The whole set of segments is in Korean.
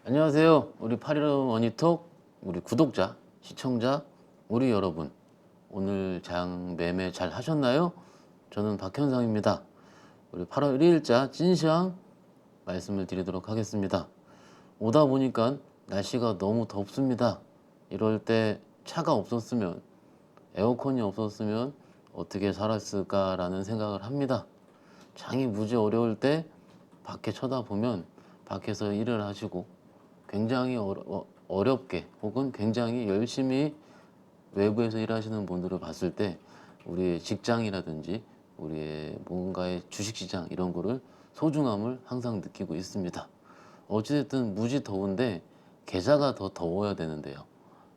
안녕하세요. 우리 파리로 머니톡 우리 구독자, 시청자, 우리 여러분. 오늘 장 매매 잘 하셨나요? 저는 박현상입니다. 우리 8월 1일자 찐시황 말씀을 드리도록 하겠습니다. 오다 보니까 날씨가 너무 덥습니다. 이럴 때 차가 없었으면, 에어컨이 없었으면 어떻게 살았을까라는 생각을 합니다. 장이 무지 어려울 때 밖에 쳐다보면 밖에서 일을 하시고 굉장히 어렵게 혹은 굉장히 열심히 외부에서 일하시는 분들을 봤을 때 우리의 직장이라든지 우리의 뭔가의 주식시장 이런 거를 소중함을 항상 느끼고 있습니다. 어찌됐든 무지 더운데 계좌가 더 더워야 되는데요.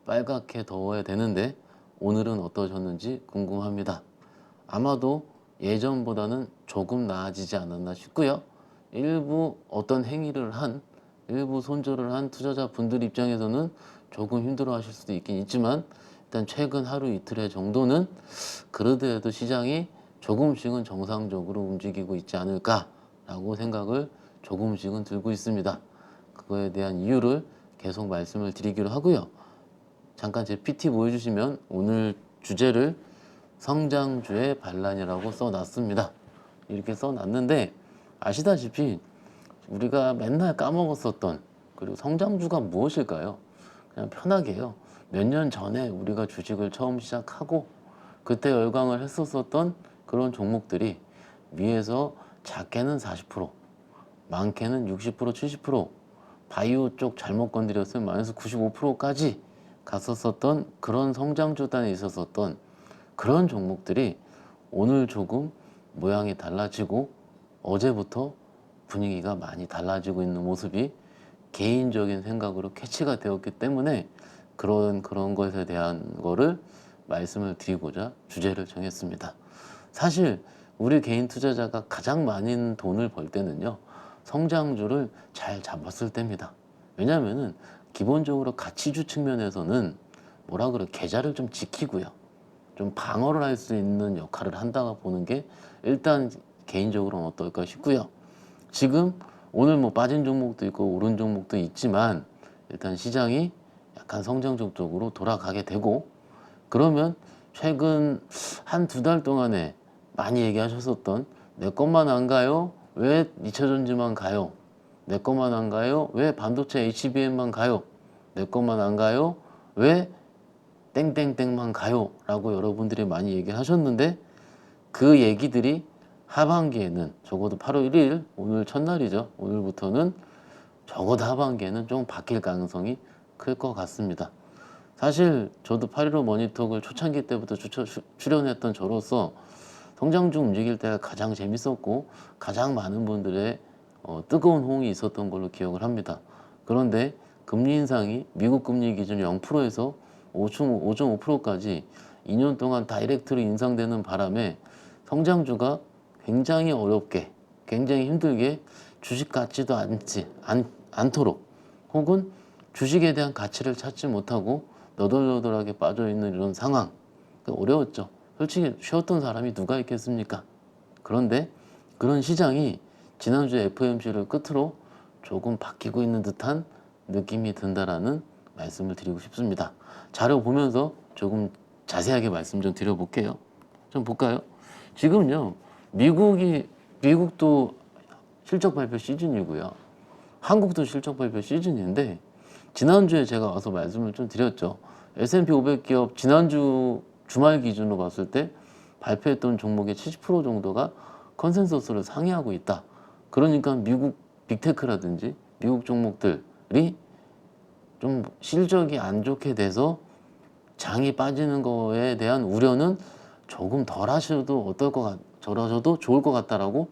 빨갛게 더워야 되는데 오늘은 어떠셨는지 궁금합니다. 아마도 예전보다는 조금 나아지지 않았나 싶고요. 일부 어떤 행위를 한 일부 손절을 한 투자자분들 입장에서는 조금 힘들어 하실 수도 있긴 있지만 일단 최근 하루 이틀의 정도는 그러더라도 시장이 조금씩은 정상적으로 움직이고 있지 않을까라고 생각을 조금씩은 들고 있습니다. 그거에 대한 이유를 계속 말씀을 드리기로 하고요. 잠깐 제 PT 보여주시면 오늘 주제를 성장주의 반란이라고 써놨습니다. 이렇게 써놨는데 아시다시피 우리가 맨날 까먹었었던 그리고 성장주가 무엇일까요? 그냥 편하게요. 몇 년 전에 우리가 주식을 처음 시작하고 그때 열광을 했었던 그런 종목들이 위에서 작게는 40%, 많게는 60%, 70%, 바이오 쪽 잘못 건드렸으면 마이너스 95%까지 갔었던 그런 성장주단에 있었던 그런 종목들이 오늘 조금 모양이 달라지고 어제부터 분위기가 많이 달라지고 있는 모습이 개인적인 생각으로 캐치가 되었기 때문에 그런 것에 대한 거를 말씀을 드리고자 주제를 정했습니다. 사실 우리 개인 투자자가 가장 많은 돈을 벌 때는요, 성장주를 잘 잡았을 때입니다. 왜냐하면은 기본적으로 가치주 측면에서는 뭐라 그래, 계좌를 좀 지키고요, 좀 방어를 할 수 있는 역할을 한다고 보는 게 일단 개인적으로는 어떨까 싶고요. 지금 오늘 뭐 빠진 종목도 있고 오른 종목도 있지만 일단 시장이 약간 성장적 쪽으로 돌아가게 되고, 그러면 최근 한 두 달 동안에 많이 얘기하셨었던 내 것만 안 가요? 왜 2차전지만 가요? 내 것만 안 가요? 왜 반도체 HBM만 가요? 내 것만 안 가요? 왜 땡땡땡만 가요? 라고 여러분들이 많이 얘기를 하셨는데 그 얘기들이 하반기에는 적어도 8월 1일 오늘 첫날이죠. 오늘부터는 적어도 하반기에는 좀 바뀔 가능성이 클 것 같습니다. 사실 저도 8.15 머니톡을 초창기 때부터 출연했던 저로서 성장주 움직일 때가 가장 재밌었고 가장 많은 분들의 뜨거운 호응이 있었던 걸로 기억을 합니다. 그런데 금리 인상이 미국 금리 기준 0%에서 5.5%까지 2년 동안 다이렉트로 인상되는 바람에 성장주가 굉장히 어렵게, 굉장히 힘들게 주식 같지도 않도록 혹은 주식에 대한 가치를 찾지 못하고 너덜너덜하게 빠져있는 이런 상황, 어려웠죠. 솔직히 쉬었던 사람이 누가 있겠습니까? 그런데 그런 시장이 지난주에 FOMC를 끝으로 조금 바뀌고 있는 듯한 느낌이 든다라는 말씀을 드리고 싶습니다. 자료 보면서 조금 자세하게 말씀 좀 드려볼게요. 좀 볼까요? 지금요, 미국도 실적 발표 시즌이고요. 한국도 실적 발표 시즌인데 지난주에 제가 와서 말씀을 좀 드렸죠. S&P 500 기업 지난주 주말 기준으로 봤을 때 발표했던 종목의 70% 정도가 컨센서스를 상회하고 있다. 그러니까 미국 빅테크라든지 미국 종목들이 좀 실적이 안 좋게 돼서 장이 빠지는 거에 대한 우려는 조금 덜 하셔도 저러셔도 좋을 것 같다라고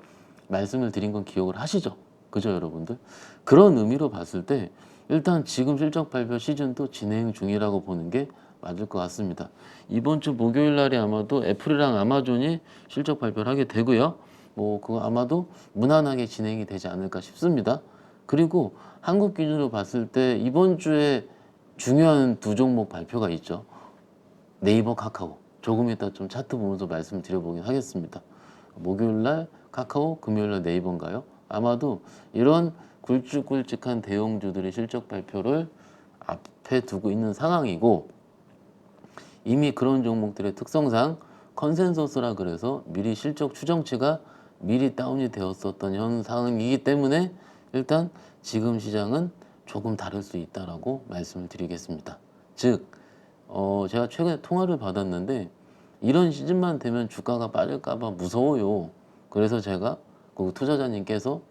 말씀을 드린 건 기억을 하시죠? 그죠, 여러분들? 그런 의미로 봤을 때 일단 지금 실적 발표 시즌도 진행 중이라고 보는 게 맞을 것 같습니다. 이번 주 목요일 날에 아마도 애플이랑 아마존이 실적 발표를 하게 되고요. 뭐 그거 아마도 무난하게 진행이 되지 않을까 싶습니다. 그리고 한국 기준으로 봤을 때 이번 주에 중요한 두 종목 발표가 있죠. 네이버, 카카오. 조금 이따 좀 차트 보면서 말씀드려보긴 하겠습니다. 목요일 날 카카오, 금요일 날 네이버인가요? 아마도 이런 굵직굵직한 대형주들의 실적 발표를 앞에 두고 있는 상황이고, 이미 그런 종목들의 특성상 컨센서스라 그래서 미리 실적 추정치가 미리 다운이 되었었던 현상이기 때문에 일단 지금 시장은 조금 다를 수 있다라고 말씀을 드리겠습니다. 즉 제가 최근에 통화를 받았는데 이런 시즌만 되면 주가가 빠질까봐 무서워요. 그래서 제가 그 투자자님께서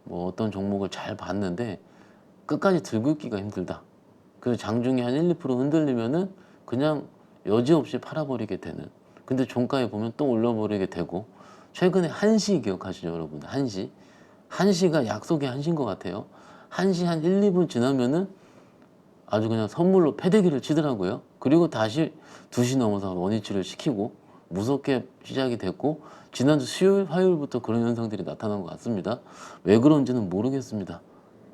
뭐 어떤 종목을 잘 봤는데 끝까지 들고 있기가 힘들다. 그래서 장중에 한 1, 2% 흔들리면은 그냥 여지없이 팔아버리게 되는. 근데 종가에 보면 또 올려버리게 되고, 최근에 한시 기억하시죠, 여러분? 한시. 한시가 약속의 한시인 것 같아요. 한시 한 1, 2분 지나면은 아주 그냥 선물로 패대기를 치더라고요. 그리고 다시 2시 넘어서 원위치를 시키고 무섭게 시작이 됐고, 지난주 수요일, 화요일부터 그런 현상들이 나타난 것 같습니다. 왜 그런지는 모르겠습니다.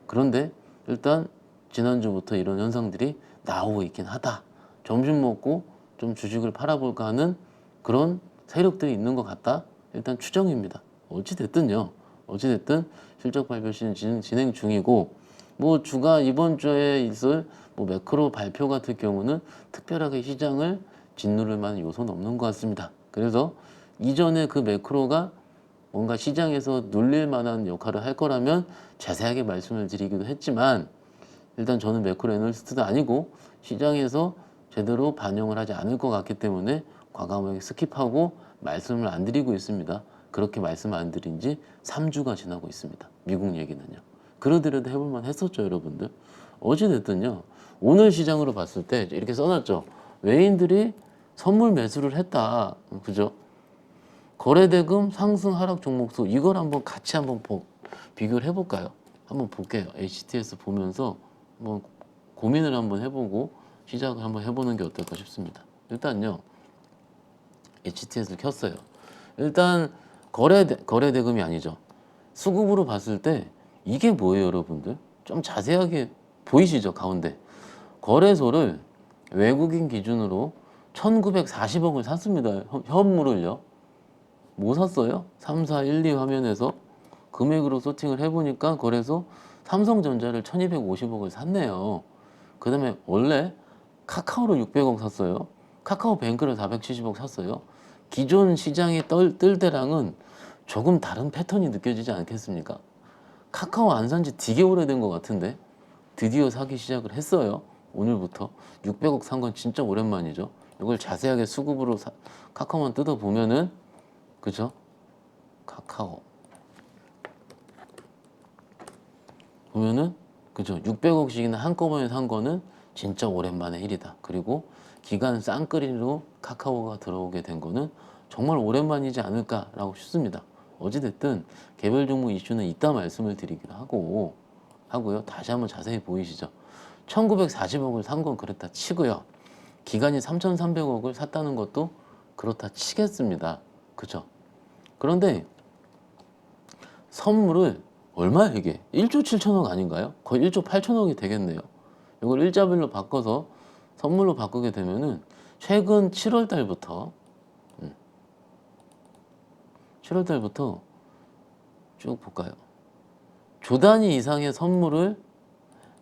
그런데 일단 지난주부터 이런 현상들이 나오고 있긴 하다. 점심 먹고 좀 주식을 팔아볼까 하는 그런 세력들이 있는 것 같다. 일단 추정입니다. 어찌됐든요. 어찌됐든 실적 발표 시즌 진행 중이고, 뭐 주가 이번 주에 있을 뭐 매크로 발표 같은 경우는 특별하게 시장을 짓누를 만한 요소는 없는 것 같습니다. 그래서 이전에 그 매크로가 뭔가 시장에서 눌릴 만한 역할을 할 거라면 자세하게 말씀을 드리기도 했지만, 일단 저는 매크로 애널리스트도 아니고 시장에서 제대로 반영을 하지 않을 것 같기 때문에 과감하게 스킵하고 말씀을 안 드리고 있습니다. 그렇게 말씀 안 드린 지 3주가 지나고 있습니다. 미국 얘기는요. 그러더라도 해볼만 했었죠, 여러분들. 어찌됐든요. 오늘 시장으로 봤을 때 이렇게 써놨죠. 외인들이 선물 매수를 했다. 그죠? 거래대금 상승 하락 종목수, 이걸 한번 같이 한번 비교를 해볼까요? 한번 볼게요. HTS 보면서 한번 고민을 한번 해보고 시작을 한번 해보는 게 어떨까 싶습니다. 일단요, HTS를 켰어요. 일단 거래대금이 아니죠. 수급으로 봤을 때 이게 뭐예요, 여러분들? 좀 자세하게 보이시죠, 가운데? 거래소를 외국인 기준으로 1940억을 샀습니다. 현물을요. 뭐 샀어요? 3, 4, 1, 2 화면에서 금액으로 소팅을 해보니까 거래소 삼성전자를 1250억을 샀네요. 그 다음에 원래 카카오를 600억 샀어요. 카카오뱅크를 470억 샀어요. 기존 시장이 뜰 때랑은 조금 다른 패턴이 느껴지지 않겠습니까? 카카오 안 산지 되게 오래된 것 같은데 드디어 사기 시작을 했어요. 오늘부터 600억 산 건 진짜 오랜만이죠. 이걸 자세하게 수급으로 카카오만 뜯어보면은, 그죠? 카카오 보면은, 그죠? 600억씩이나 한꺼번에 산 거는 진짜 오랜만의 일이다. 그리고 기간 쌍끌이로 카카오가 들어오게 된 거는 정말 오랜만이지 않을까라고 싶습니다. 어찌됐든 개별 종목 이슈는 이따 말씀을 드리기로 하고요. 다시 한번 자세히 보이시죠? 1940억을 산 건 그렇다 치고요. 기간이 3300억을 샀다는 것도 그렇다 치겠습니다. 그죠? 그런데 선물을 얼마야 이게? 1조 7천억 아닌가요? 거의 1조 8천억이 되겠네요. 이걸 일자별로 바꿔서 선물로 바꾸게 되면은 최근 7월 달부터 7월 달부터 쭉 볼까요? 조 단위 이상의 선물을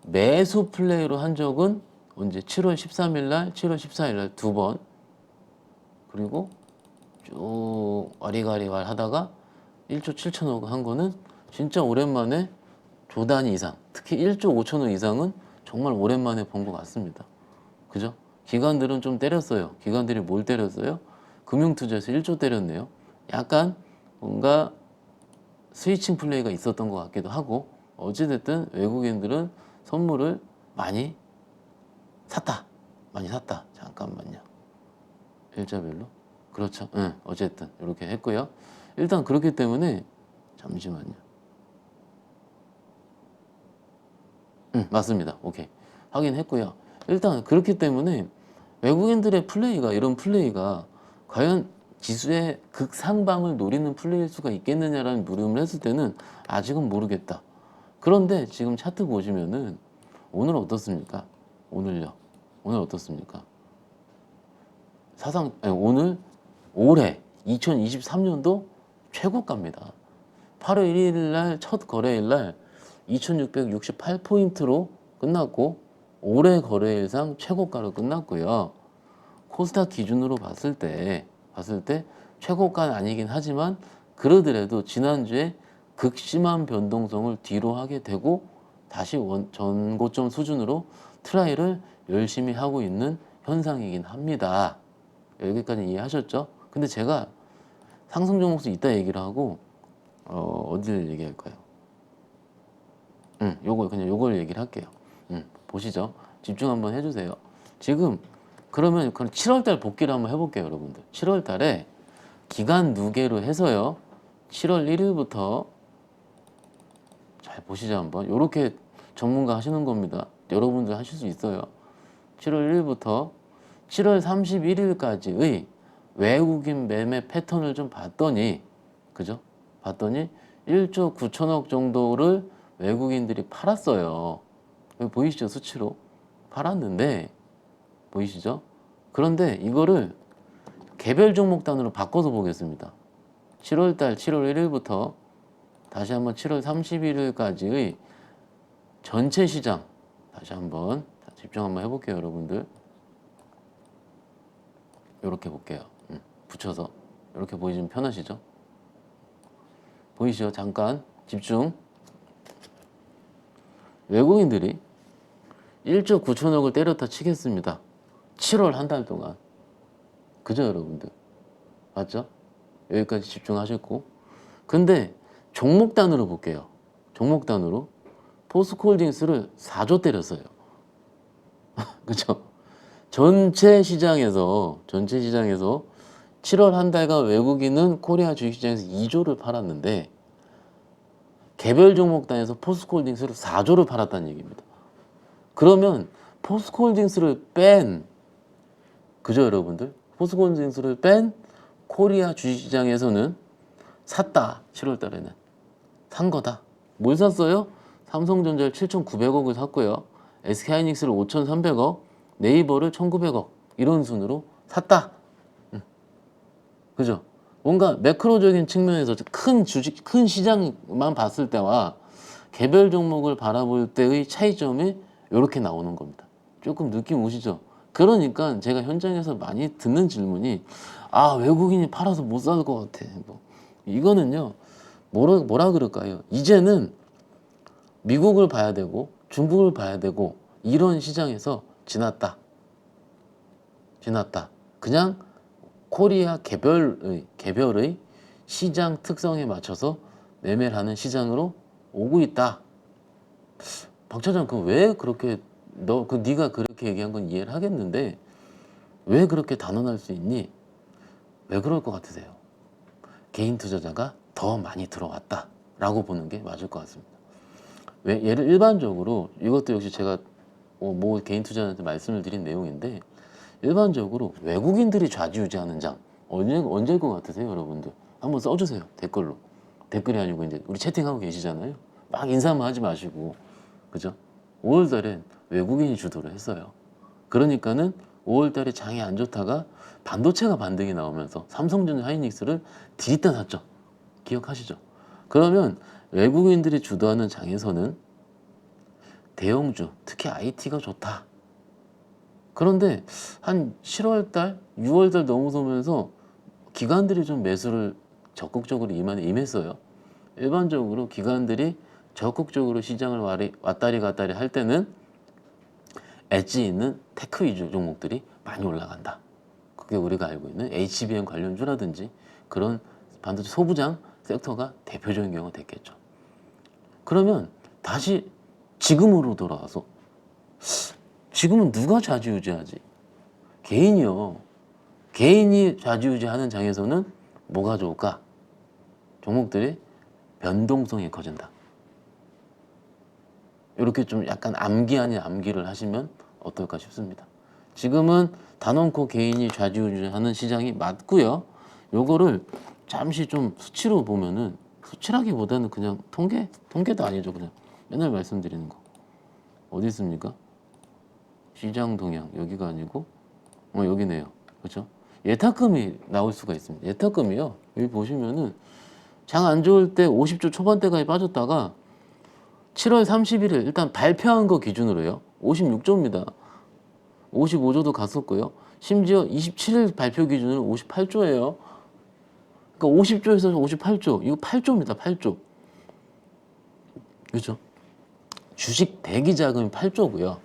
매수 플레이로 한 적은 언제? 7월 13일 날, 7월 14일 날 2번. 그리고 쭉 와리가리말 하다가 1조 7천억 한 거는 진짜 오랜만에 조 단위 이상, 특히 1조 5천억 이상은 정말 오랜만에 본 것 같습니다. 그죠? 기관들은 좀 때렸어요. 기관들이 뭘 때렸어요? 금융투자에서 1조 때렸네요. 약간 뭔가 스위칭 플레이가 있었던 것 같기도 하고, 어찌됐든 외국인들은 선물을 많이 샀다. 많이 샀다. 잠깐만요. 일자별로? 그렇죠. 응, 어쨌든 이렇게 했고요. 일단 그렇기 때문에 잠시만요. 맞습니다. 오케이. 확인했고요. 일단 그렇기 때문에 외국인들의 플레이가, 이런 플레이가 과연 지수의 극상방을 노리는 플레이일 수가 있겠느냐라는 물음을 했을 때는 아직은 모르겠다. 그런데 지금 차트 보시면은 오늘 어떻습니까? 오늘요. 오늘 어떻습니까? 오늘 올해 2023년도 최고가입니다. 8월 1일 날 첫 거래일 날 2668포인트로 끝났고 올해 거래일상 최고가로 끝났고요. 코스닥 기준으로 봤을 때 최고가는 아니긴 하지만 그러더라도 지난주에 극심한 변동성을 뒤로 하게 되고 다시 전고점 수준으로 트라이를 열심히 하고 있는 현상이긴 합니다. 여기까지 이해하셨죠? 근데 제가 상승 종목수 이따 얘기를 하고 어디를 얘기할까요? 요걸 얘기를 할게요. 보시죠. 집중 한번 해주세요. 지금 그러면 7월달 복귀를 한번 해볼게요, 여러분들. 7월달에 기간 누계로 해서요. 7월 1일부터 잘 보시죠 한번. 요렇게 전문가 하시는 겁니다. 여러분들 하실 수 있어요. 7월 1일부터 7월 31일까지의 외국인 매매 패턴을 좀 봤더니, 그죠? 봤더니 1조 9천억 정도를 외국인들이 팔았어요. 여기 보이시죠? 수치로 팔았는데 보이시죠? 그런데 이거를 개별 종목 단으로 바꿔서 보겠습니다. 7월달 7월 1일부터 다시 한번 7월 31일까지의 전체 시장 다시 한번 집중 한번 해볼게요, 여러분들. 이렇게 볼게요. 붙여서 이렇게 보이시면 편하시죠? 보이시죠? 잠깐 집중. 외국인들이 1조 9천억을 때렸다 치겠습니다. 7월 한 달 동안. 그죠, 여러분들? 맞죠? 여기까지 집중하셨고. 근데 종목 단으로 볼게요. 종목 단으로 포스코홀딩스를 4조 때렸어요. 그죠? 전체 시장에서 7월 한 달간 외국인은 코리아 주식시장에서 2조를 팔았는데 개별 종목 단에서 포스코홀딩스를 4조를 팔았다는 얘기입니다. 그러면 포스코홀딩스를 뺀, 그죠, 여러분들? 포스코홀딩스를 뺀 코리아 주식시장에서는 샀다. 7월 달에는 산 거다. 뭘 샀어요? 삼성전자를 7,900억을 샀고요. SK하이닉스를 5,300억, 네이버를 1,900억 이런 순으로 샀다. 그죠? 뭔가 매크로적인 측면에서 큰 주식, 큰 시장만 봤을 때와 개별 종목을 바라볼 때의 차이점이 이렇게 나오는 겁니다. 조금 느낌 오시죠? 그러니까 제가 현장에서 많이 듣는 질문이 외국인이 팔아서 못 살 것 같아. 이거는요, 뭐라 그럴까요? 이제는 미국을 봐야 되고 중국을 봐야 되고 이런 시장에서 지났다. 그냥 코리아 개별의 시장 특성에 맞춰서 매매를 하는 시장으로 오고 있다. 박 차장, 왜 그렇게 네가 그렇게 얘기한 건 이해를 하겠는데 왜 그렇게 단언할 수 있니? 왜 그럴 것 같으세요? 개인 투자자가 더 많이 들어왔다라고 보는 게 맞을 것 같습니다. 왜 일반적으로 이것도 역시 제가 개인 투자자한테 말씀을 드린 내용인데 일반적으로 외국인들이 좌지우지하는 장 언제일 것 같으세요, 여러분들? 한번 써주세요, 댓글로. 댓글이 아니고 이제 우리 채팅하고 계시잖아요. 막 인사만 하지 마시고, 그죠? 5월달엔 외국인이 주도를 했어요. 그러니까는 5월달에 장이 안 좋다가 반도체가 반등이 나오면서 삼성전자 하이닉스를 디리다 샀죠. 기억하시죠? 그러면 외국인들이 주도하는 장에서는 대형주, 특히 IT가 좋다. 그런데 한 7월달, 6월달 넘어서면서 기관들이 좀 매수를 적극적으로 임했어요. 일반적으로 기관들이 적극적으로 시장을 왔다리 갔다리 할 때는 엣지 있는 테크 위주 종목들이 많이 올라간다. 그게 우리가 알고 있는 HBM 관련주라든지 그런 반도체 소부장 섹터가 대표적인 경우가 됐겠죠. 그러면 다시 지금으로 돌아와서 지금은 누가 좌지우지하지? 개인이요. 개인이 좌지우지하는 장에서는 뭐가 좋을까? 종목들이 변동성이 커진다. 이렇게 좀 약간 암기 아닌 암기를 하시면 어떨까 싶습니다. 지금은 단언코 개인이 좌지우지하는 시장이 맞고요. 요거를 잠시 좀 수치로 보면은 수치라기보다는 그냥 통계도 아니죠. 그냥 맨날 말씀드리는 거. 어디 있습니까? 시장 동향 여기가 아니고 여기네요. 그렇죠? 예탁금이 나올 수가 있습니다. 예탁금이요. 여기 보시면은 장 안 좋을 때 50조 초반대까지 빠졌다가 7월 31일 일단 발표한 거 기준으로요. 56조입니다. 55조도 갔었고요. 심지어 27일 발표 기준으로 58조예요. 그러니까 50조에서 58조. 이거 8조입니다. 8조. 그렇죠? 주식 대기 자금이 8조고요.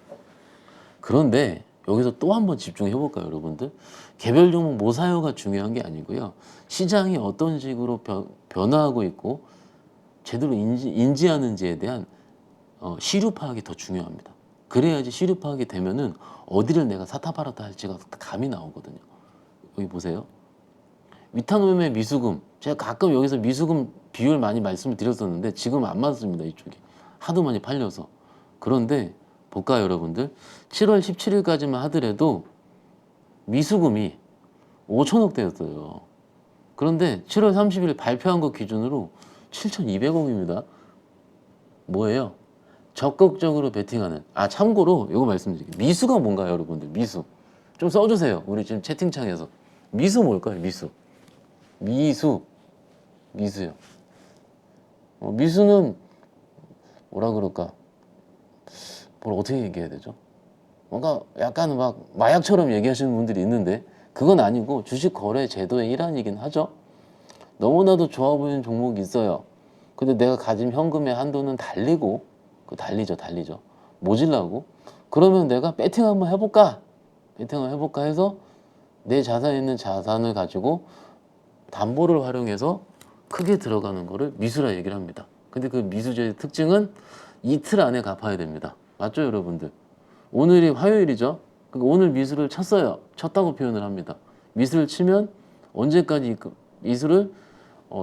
그런데 여기서 또 한번 집중해 볼까요, 여러분들? 개별 종목 뭐 사요가 중요한 게 아니고요. 시장이 어떤 식으로 변화하고 있고 제대로 인지하는지에 대한 시류 파악이 더 중요합니다. 그래야지 시류 파악이 되면은 어디를 내가 사타 팔았다 할지가 감이 나오거든요. 여기 보세요. 위탁매매 미수금. 제가 가끔 여기서 미수금 비율 많이 말씀을 드렸었는데 지금 안 맞습니다. 이쪽이. 하도 많이 팔려서. 그런데 볼까요, 여러분들? 7월 17일까지만 하더라도 미수금이 5천억대였어요. 그런데 7월 30일 발표한 거 기준으로 7,200억입니다. 뭐예요? 적극적으로 베팅하는. 참고로 이거 말씀드릴게요. 미수가 뭔가요, 여러분들? 미수. 좀 써주세요. 우리 지금 채팅창에서. 미수 뭘까요? 미수요. 미수는 뭐라 그럴까? 뭘 어떻게 얘기해야 되죠? 뭔가 약간 막 마약처럼 얘기하시는 분들이 있는데 그건 아니고 주식 거래 제도의 일환이긴 하죠. 너무나도 좋아 보이는 종목이 있어요. 근데 내가 가진 현금의 한도는 달리죠. 모질라고. 그러면 내가 배팅 한번 해볼까? 해서 내 자산에 있는 자산을 가지고 담보를 활용해서 크게 들어가는 거를 미수라 얘기를 합니다. 근데 그 미수제의 특징은 이틀 안에 갚아야 됩니다. 맞죠, 여러분들? 오늘이 화요일이죠. 그러니까 오늘 미수를 쳤다고 표현을 합니다. 미수를 치면 언제까지 미수를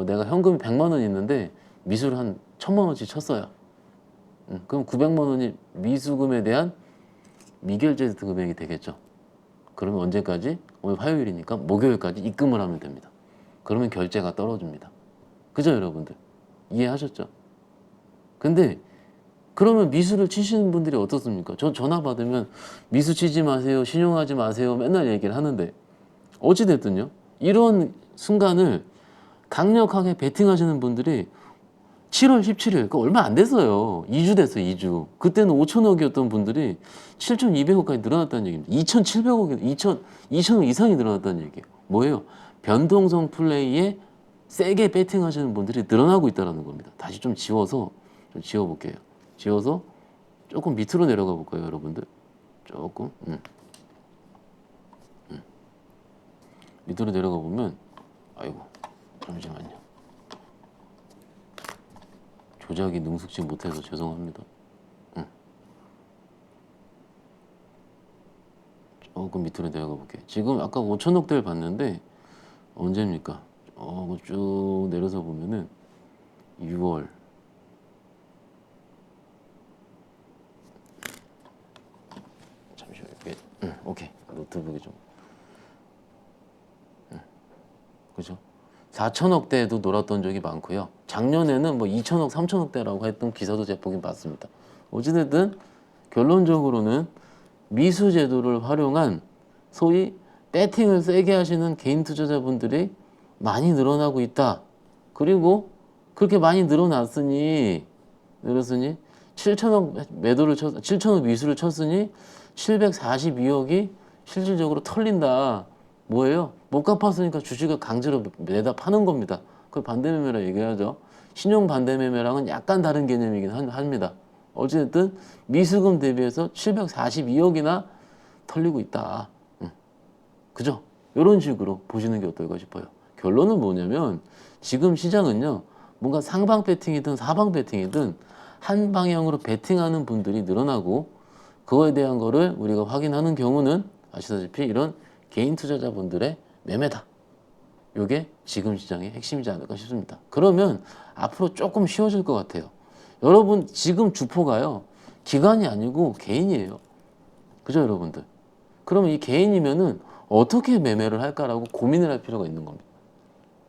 내가 현금이 100만 원 있는데 미수를 한 1000만 원씩 쳤어요. 그럼 900만 원이 미수금에 대한 미결제 금액이 되겠죠. 그러면 언제까지? 오늘 화요일이니까 목요일까지 입금을 하면 됩니다. 그러면 결제가 떨어집니다. 그죠, 여러분들? 이해하셨죠? 근데 그러면 미수를 치시는 분들이 어떻습니까? 저 전화 받으면 미수 치지 마세요, 신용하지 마세요 맨날 얘기를 하는데 어찌됐든요. 이런 순간을 강력하게 베팅하시는 분들이 7월 17일, 그 얼마 안 됐어요. 2주 됐어요, 2주. 그때는 5천억이었던 분들이 7,200억까지 늘어났다는 얘기입니다. 2,000억 이상이 늘어났다는 얘기예요. 뭐예요? 변동성 플레이에 세게 베팅하시는 분들이 늘어나고 있다는 겁니다. 다시 좀 지워볼게요. 지워서 조금 밑으로 내려가 볼까요, 여러분들? 조금. 밑으로 내려가 보면, 아이고, 잠시만요. 조작이 능숙지 못해서 죄송합니다. 조금 밑으로 내려가 볼게요. 지금 아까 5천억대를 봤는데 언제입니까? 쭉 내려서 보면은 6월. 잠시만요. 오케이. 노트북이 좀. 그죠? 4천억대에도 놀았던 적이 많고요. 작년에는 뭐 2천억, 3천억대라고 했던 기사도 제보긴 봤습니다. 어찌됐든 결론적으로는 미수 제도를 활용한 소위 배팅을 세게 하시는 개인 투자자분들이 많이 늘어나고 있다. 그리고 그렇게 많이 늘었으니 7천억 미수를 쳤으니 742억이 실질적으로 털린다. 뭐예요? 못 갚았으니까 주식을 강제로 내다 파는 겁니다. 그걸 반대매매라 얘기하죠. 신용 반대매매랑은 약간 다른 개념이긴 합니다. 어쨌든 미수금 대비해서 742억이나 털리고 있다. 그죠? 이런 식으로 보시는 게 어떨까 싶어요. 결론은 뭐냐면 지금 시장은요. 뭔가 상방 배팅이든 사방 배팅이든 한 방향으로 배팅하는 분들이 늘어나고 그거에 대한 거를 우리가 확인하는 경우는 아시다시피 이런 개인 투자자분들의 매매다. 이게 지금 시장의 핵심이지 않을까 싶습니다. 그러면 앞으로 조금 쉬워질 것 같아요. 여러분 지금 주포가요. 기관이 아니고 개인이에요. 그죠, 여러분들? 그러면 이 개인이면은 어떻게 매매를 할까라고 고민을 할 필요가 있는 겁니다.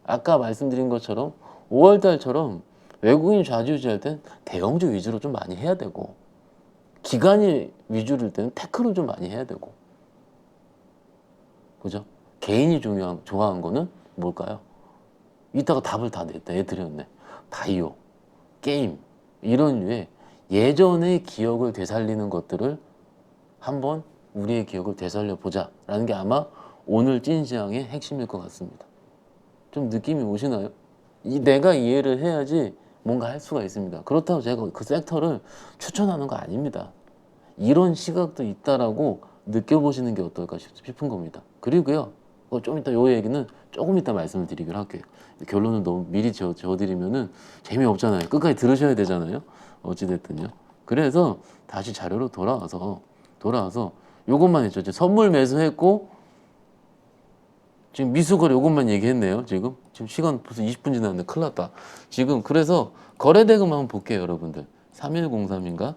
아까 말씀드린 것처럼 5월달처럼 외국인 좌지우지할 땐 대형주 위주로 좀 많이 해야 되고 기관이 위주일 때는 테크를 좀 많이 해야 되고 그죠? 개인이 좋아한 거는 뭘까요? 이따가 답을 다 내드렸네. 바이오, 게임 이런 류의 예전의 기억을 되살리는 것들을 한번 우리의 기억을 되살려 보자라는 게 아마 오늘 찐시황의 핵심일 것 같습니다. 좀 느낌이 오시나요? 내가 이해를 해야지 뭔가 할 수가 있습니다. 그렇다고 제가 그 섹터를 추천하는 거 아닙니다. 이런 시각도 있다라고 느껴보시는 게 어떨까 싶은 겁니다. 그리고요, 좀 이따 요 얘기는 조금 이따 말씀을 드리기로 할게요. 결론을 너무 미리 지어드리면은 재미없잖아요. 끝까지 들으셔야 되잖아요. 어찌됐든요. 그래서 다시 자료로 돌아와서 요것만 했죠. 이제 선물 매수했고, 지금 미수거래 요것만 얘기했네요. 지금 시간 벌써 20분 지났는데 큰일 났다. 지금 그래서 거래대금 한번 볼게요, 여러분들. 3103인가?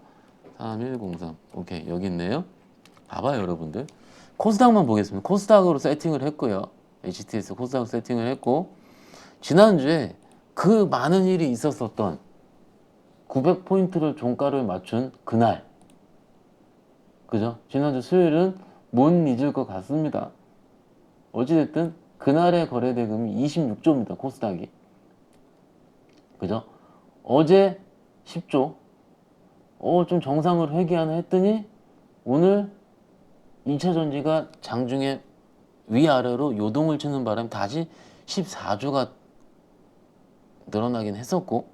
3103. 오케이, 여기 있네요. 봐봐요, 여러분들. 코스닥만 보겠습니다. 코스닥으로 세팅을 했고요. HTS 코스닥으로 세팅을 했고, 지난주에 그 많은 일이 있었었던 900포인트를 종가를 맞춘 그날, 그죠? 지난주 수요일은 못 잊을 것 같습니다. 어찌됐든 그날의 거래대금이 26조입니다. 코스닥이. 그죠? 어제 10조. 좀 정상으로 회귀하나 했더니 오늘 2차 전지가 장중에 위아래로 요동을 치는 바람에 다시 14조가 늘어나긴 했었고,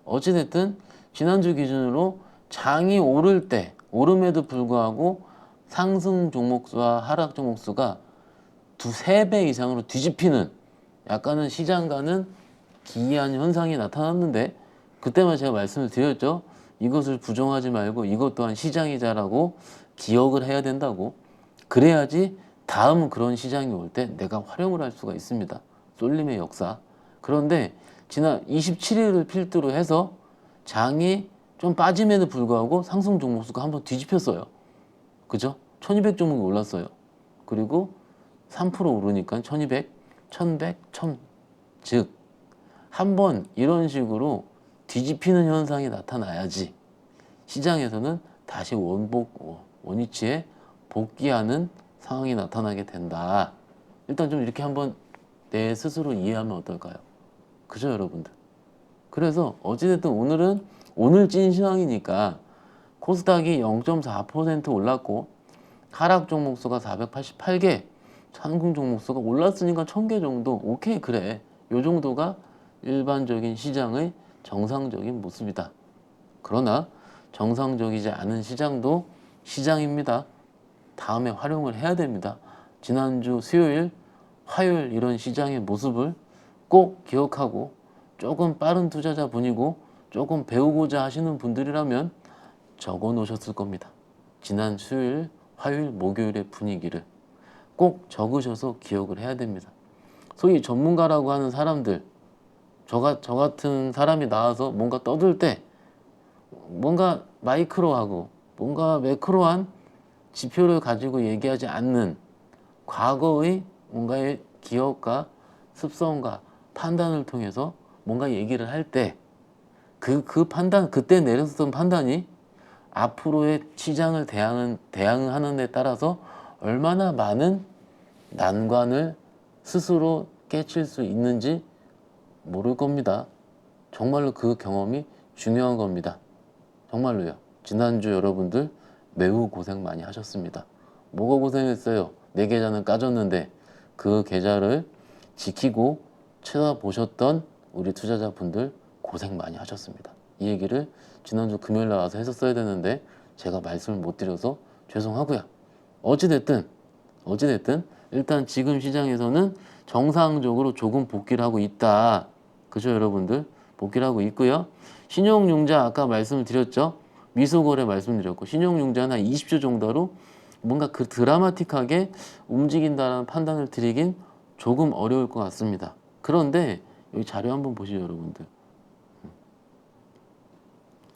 어찌됐든 지난주 기준으로 장이 오를 때 오름에도 불구하고 상승 종목수와 하락 종목수가 두세 배 이상으로 뒤집히는 약간은 시장과는 기이한 현상이 나타났는데, 그때만 제가 말씀을 드렸죠. 이것을 부정하지 말고 이것 또한 시장이자라고 기억을 해야 된다고. 그래야지 다음 그런 시장이 올 때 내가 활용을 할 수가 있습니다. 쏠림의 역사. 그런데 지난 27일을 필두로 해서 장이 좀 빠짐에도 불구하고 상승 종목수가 한번 뒤집혔어요. 그죠? 1200 종목이 올랐어요. 그리고 3% 오르니까 1200, 1100, 1000. 즉, 한번 이런 식으로 뒤집히는 현상이 나타나야지 시장에서는 다시 원위치에 복귀하는 상황이 나타나게 된다. 일단 좀 이렇게 한번 내 스스로 이해하면 어떨까요? 그죠, 여러분들? 그래서 어찌됐든 오늘은 오늘 찐 시황이니까 코스닥이 0.4% 올랐고 하락 종목수가 488개, 상승 종목수가 올랐으니까 1000개 정도. 오케이, 그래. 요 정도가 일반적인 시장의 정상적인 모습이다. 그러나 정상적이지 않은 시장도 시장입니다. 다음에 활용을 해야 됩니다. 지난주 수요일, 화요일 이런 시장의 모습을 꼭 기억하고 조금 빠른 투자자분이고 조금 배우고자 하시는 분들이라면 적어 놓으셨을 겁니다. 지난 수요일, 화요일, 목요일의 분위기를 꼭 적으셔서 기억을 해야 됩니다. 소위 전문가라고 하는 사람들, 저 같은 사람이 나와서 뭔가 떠들 때 뭔가 마이크로하고 뭔가 매크로한 지표를 가지고 얘기하지 않는 과거의 뭔가의 기억과 습성과 판단을 통해서 뭔가 얘기를 할 때 그 판단, 그때 내렸었던 판단이 앞으로의 시장을 대응하는 데 따라서 얼마나 많은 난관을 스스로 깨칠 수 있는지 모를 겁니다. 정말로 그 경험이 중요한 겁니다. 정말로요. 지난주 여러분들 매우 고생 많이 하셨습니다. 뭐가 고생했어요? 내 계좌는 까졌는데 그 계좌를 지키고 쳐다보셨던 우리 투자자분들 고생 많이 하셨습니다. 이 얘기를 지난주 금요일 나와서 했었어야 되는데 제가 말씀을 못 드려서 죄송하고요. 어찌됐든 일단 지금 시장에서는 정상적으로 조금 복귀를 하고 있다. 그죠, 여러분들? 복귀를 하고 있고요. 신용융자 아까 말씀을 드렸죠. 미수거래 말씀드렸고 신용융자는 한 20조 정도로 뭔가 그 드라마틱하게 움직인다는 판단을 드리긴 조금 어려울 것 같습니다. 그런데 여기 자료 한번 보시죠, 여러분들.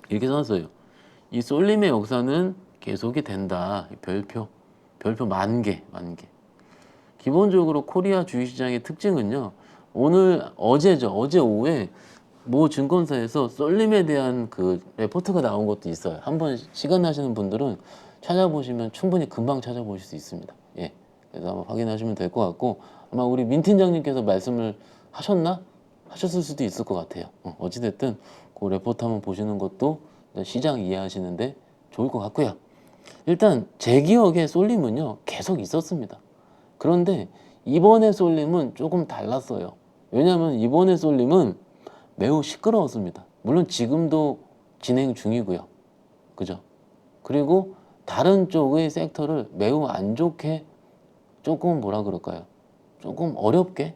이렇게 써놨어요. 이 쏠림의 역사는 계속이 된다. 별표 10,000개. 기본적으로 코리아 주식시장의 특징은요. 어제 오후에 모 증권사에서 쏠림에 대한 그 레포트가 나온 것도 있어요. 한번 시간 나시는 분들은 찾아보시면 충분히 금방 찾아보실 수 있습니다. 예. 그래서 한번 확인하시면 될 것 같고 아마 우리 민 팀장님께서 말씀을 하셨을 수도 있을 것 같아요. 어찌됐든 그 레포트 한번 보시는 것도 시장 이해하시는데 좋을 것 같고요. 일단 제 기억에 쏠림은요 계속 있었습니다. 그런데 이번에 쏠림은 조금 달랐어요. 왜냐하면 이번에 쏠림은 매우 시끄러웠습니다. 물론 지금도 진행 중이고요. 그죠? 그리고 다른 쪽의 섹터를 매우 안 좋게, 조금 뭐라 그럴까요? 조금 어렵게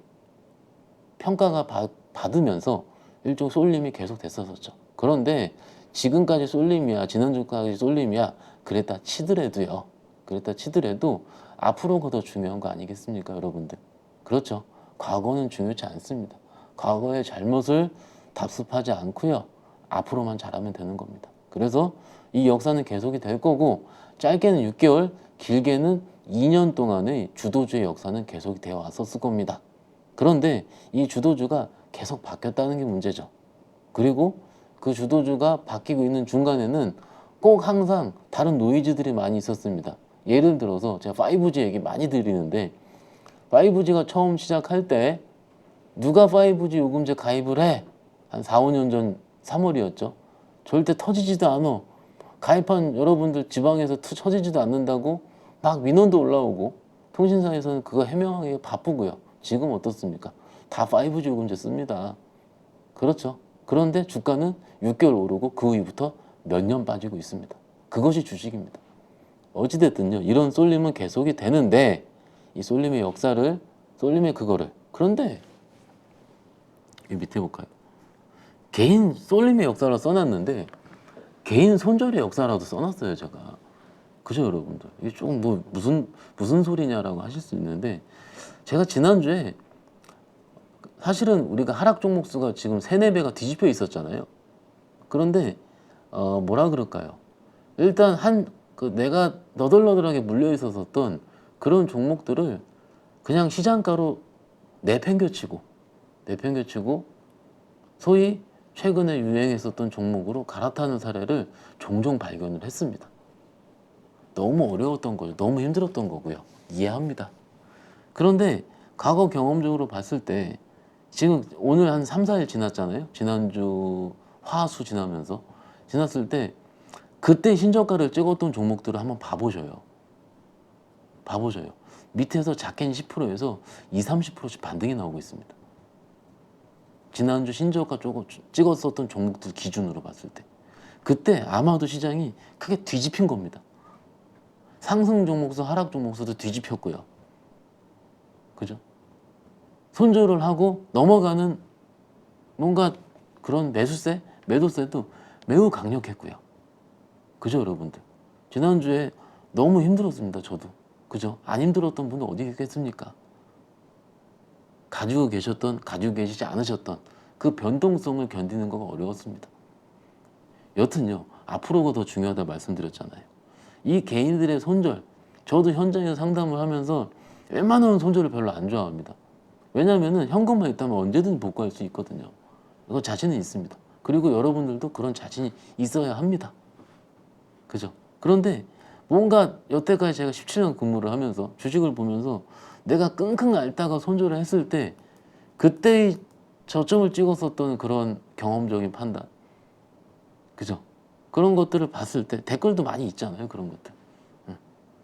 평가가 받으면서 일종 쏠림이 계속 됐었죠. 그런데 지금까지 쏠림이야, 지난주까지 쏠림이야, 그랬다 치더라도요. 그랬다 치더라도 앞으로가 더 중요한 거 아니겠습니까, 여러분들? 그렇죠. 과거는 중요치 않습니다. 과거의 잘못을 답습하지 않고요. 앞으로만 잘하면 되는 겁니다. 그래서 이 역사는 계속이 될 거고, 짧게는 6개월, 길게는 2년 동안의 주도주의 역사는 계속이 되어 왔었을 겁니다. 그런데 이 주도주가 계속 바뀌었다는 게 문제죠. 그리고 그 주도주가 바뀌고 있는 중간에는 꼭 항상 다른 노이즈들이 많이 있었습니다. 예를 들어서 제가 5G 얘기 많이 드리는데, 5G가 처음 시작할 때 누가 5G 요금제 가입을 해? 한 4, 5년 전 3월이었죠. 절대 터지지도 않아. 가입한 여러분들 지방에서 터지지도 않는다고 막 민원도 올라오고, 통신사에서는 그거 해명하기 바쁘고요. 지금 어떻습니까? 다 5G 요금제 씁니다. 그렇죠. 그런데 주가는 6개월 오르고 그 이후부터 몇 년 빠지고 있습니다. 그것이 주식입니다. 어찌됐든요, 이런 쏠림은 계속이 되는데, 이 쏠림의 역사를, 쏠림의 그거를, 그런데 이 밑에 볼까요? 개인 쏠림의 역사를 써놨는데 개인 손절의 역사라도 써놨어요, 제가. 그죠, 여러분들? 이게 조금 뭐 무슨 소리냐라고 하실 수 있는데, 제가 지난주에 사실은 우리가 하락 종목 수가 지금 3, 4배가 뒤집혀 있었잖아요. 그런데 뭐라 그럴까요? 일단 내가 너덜너덜하게 물려 있었던 그런 종목들을 그냥 시장가로 내팽겨치고 소위 최근에 유행했었던 종목으로 갈아타는 사례를 종종 발견을 했습니다. 너무 어려웠던 거죠. 너무 힘들었던 거고요. 이해합니다. 그런데 과거 경험적으로 봤을 때 지금 오늘 한 3, 4일 지났잖아요. 지난주 화수 지나면서 지났을 때 그때 신저가를 찍었던 종목들을 한번 봐보셔요. 밑에서 작게는 10%에서 20, 30%씩 반등이 나오고 있습니다. 지난주 신저가 찍었었던 종목들 기준으로 봤을 때 그때 아마도 시장이 크게 뒤집힌 겁니다. 상승 종목수, 하락 종목수도 뒤집혔고요. 그죠? 손절을 하고 넘어가는 뭔가 그런 매수세, 매도세도 매우 강력했고요. 그죠, 여러분들? 지난주에 너무 힘들었습니다, 저도. 그죠? 안 힘들었던 분은 어디 있겠습니까? 가지고 계시지 않으셨던 그 변동성을 견디는 거가 어려웠습니다. 여튼요, 앞으로가 더 중요하다 말씀드렸잖아요. 이 개인들의 손절, 저도 현장에서 상담을 하면서 웬만하면 손절을 별로 안 좋아합니다. 왜냐면은 현금만 있다면 언제든 복구할 수 있거든요. 이거 자신은 있습니다. 그리고 여러분들도 그런 자신이 있어야 합니다. 그죠? 그런데 뭔가 여태까지 제가 17년 근무를 하면서 주식을 보면서 내가 끙끙 앓다가 손절을 했을 때 그때의 저점을 찍었었던 그런 경험적인 판단, 그죠? 그런 것들을 봤을 때 댓글도 많이 있잖아요. 그런 것들.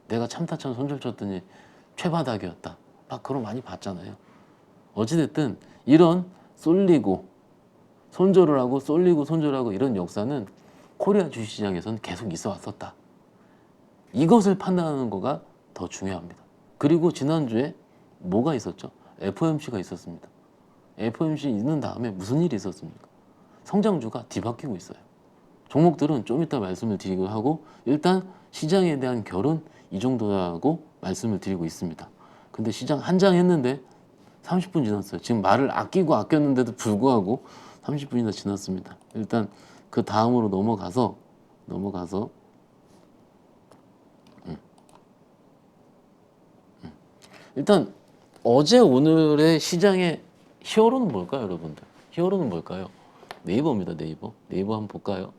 내가 참다참 손절 쳤더니 최바닥이었다. 막 그런 거 많이 봤잖아요. 어찌됐든 이런 쏠리고 손절을 하고 쏠리고 손절하고 이런 역사는 코리아 주식시장에서는 계속 있어 왔었다. 이것을 판단하는 거가 더 중요합니다. 그리고 지난주에 뭐가 있었죠? FOMC가 있었습니다. FOMC 있는 다음에 무슨 일이 있었습니까? 성장주가 뒤바뀌고 있어요. 종목들은 좀 이따 말씀을 드리고 하고, 일단 시장에 대한 결은 이 정도라고 말씀을 드리고 있습니다. 근데 시장 한 장 했는데 30분 지났어요. 지금 말을 아꼈는데도 불구하고 30분이나 지났습니다. 일단 그 다음으로 넘어가서 일단 어제 오늘의 시장의 히어로는 뭘까요, 여러분들? 히어로는 뭘까요? 네이버입니다. 네이버 한번 볼까요?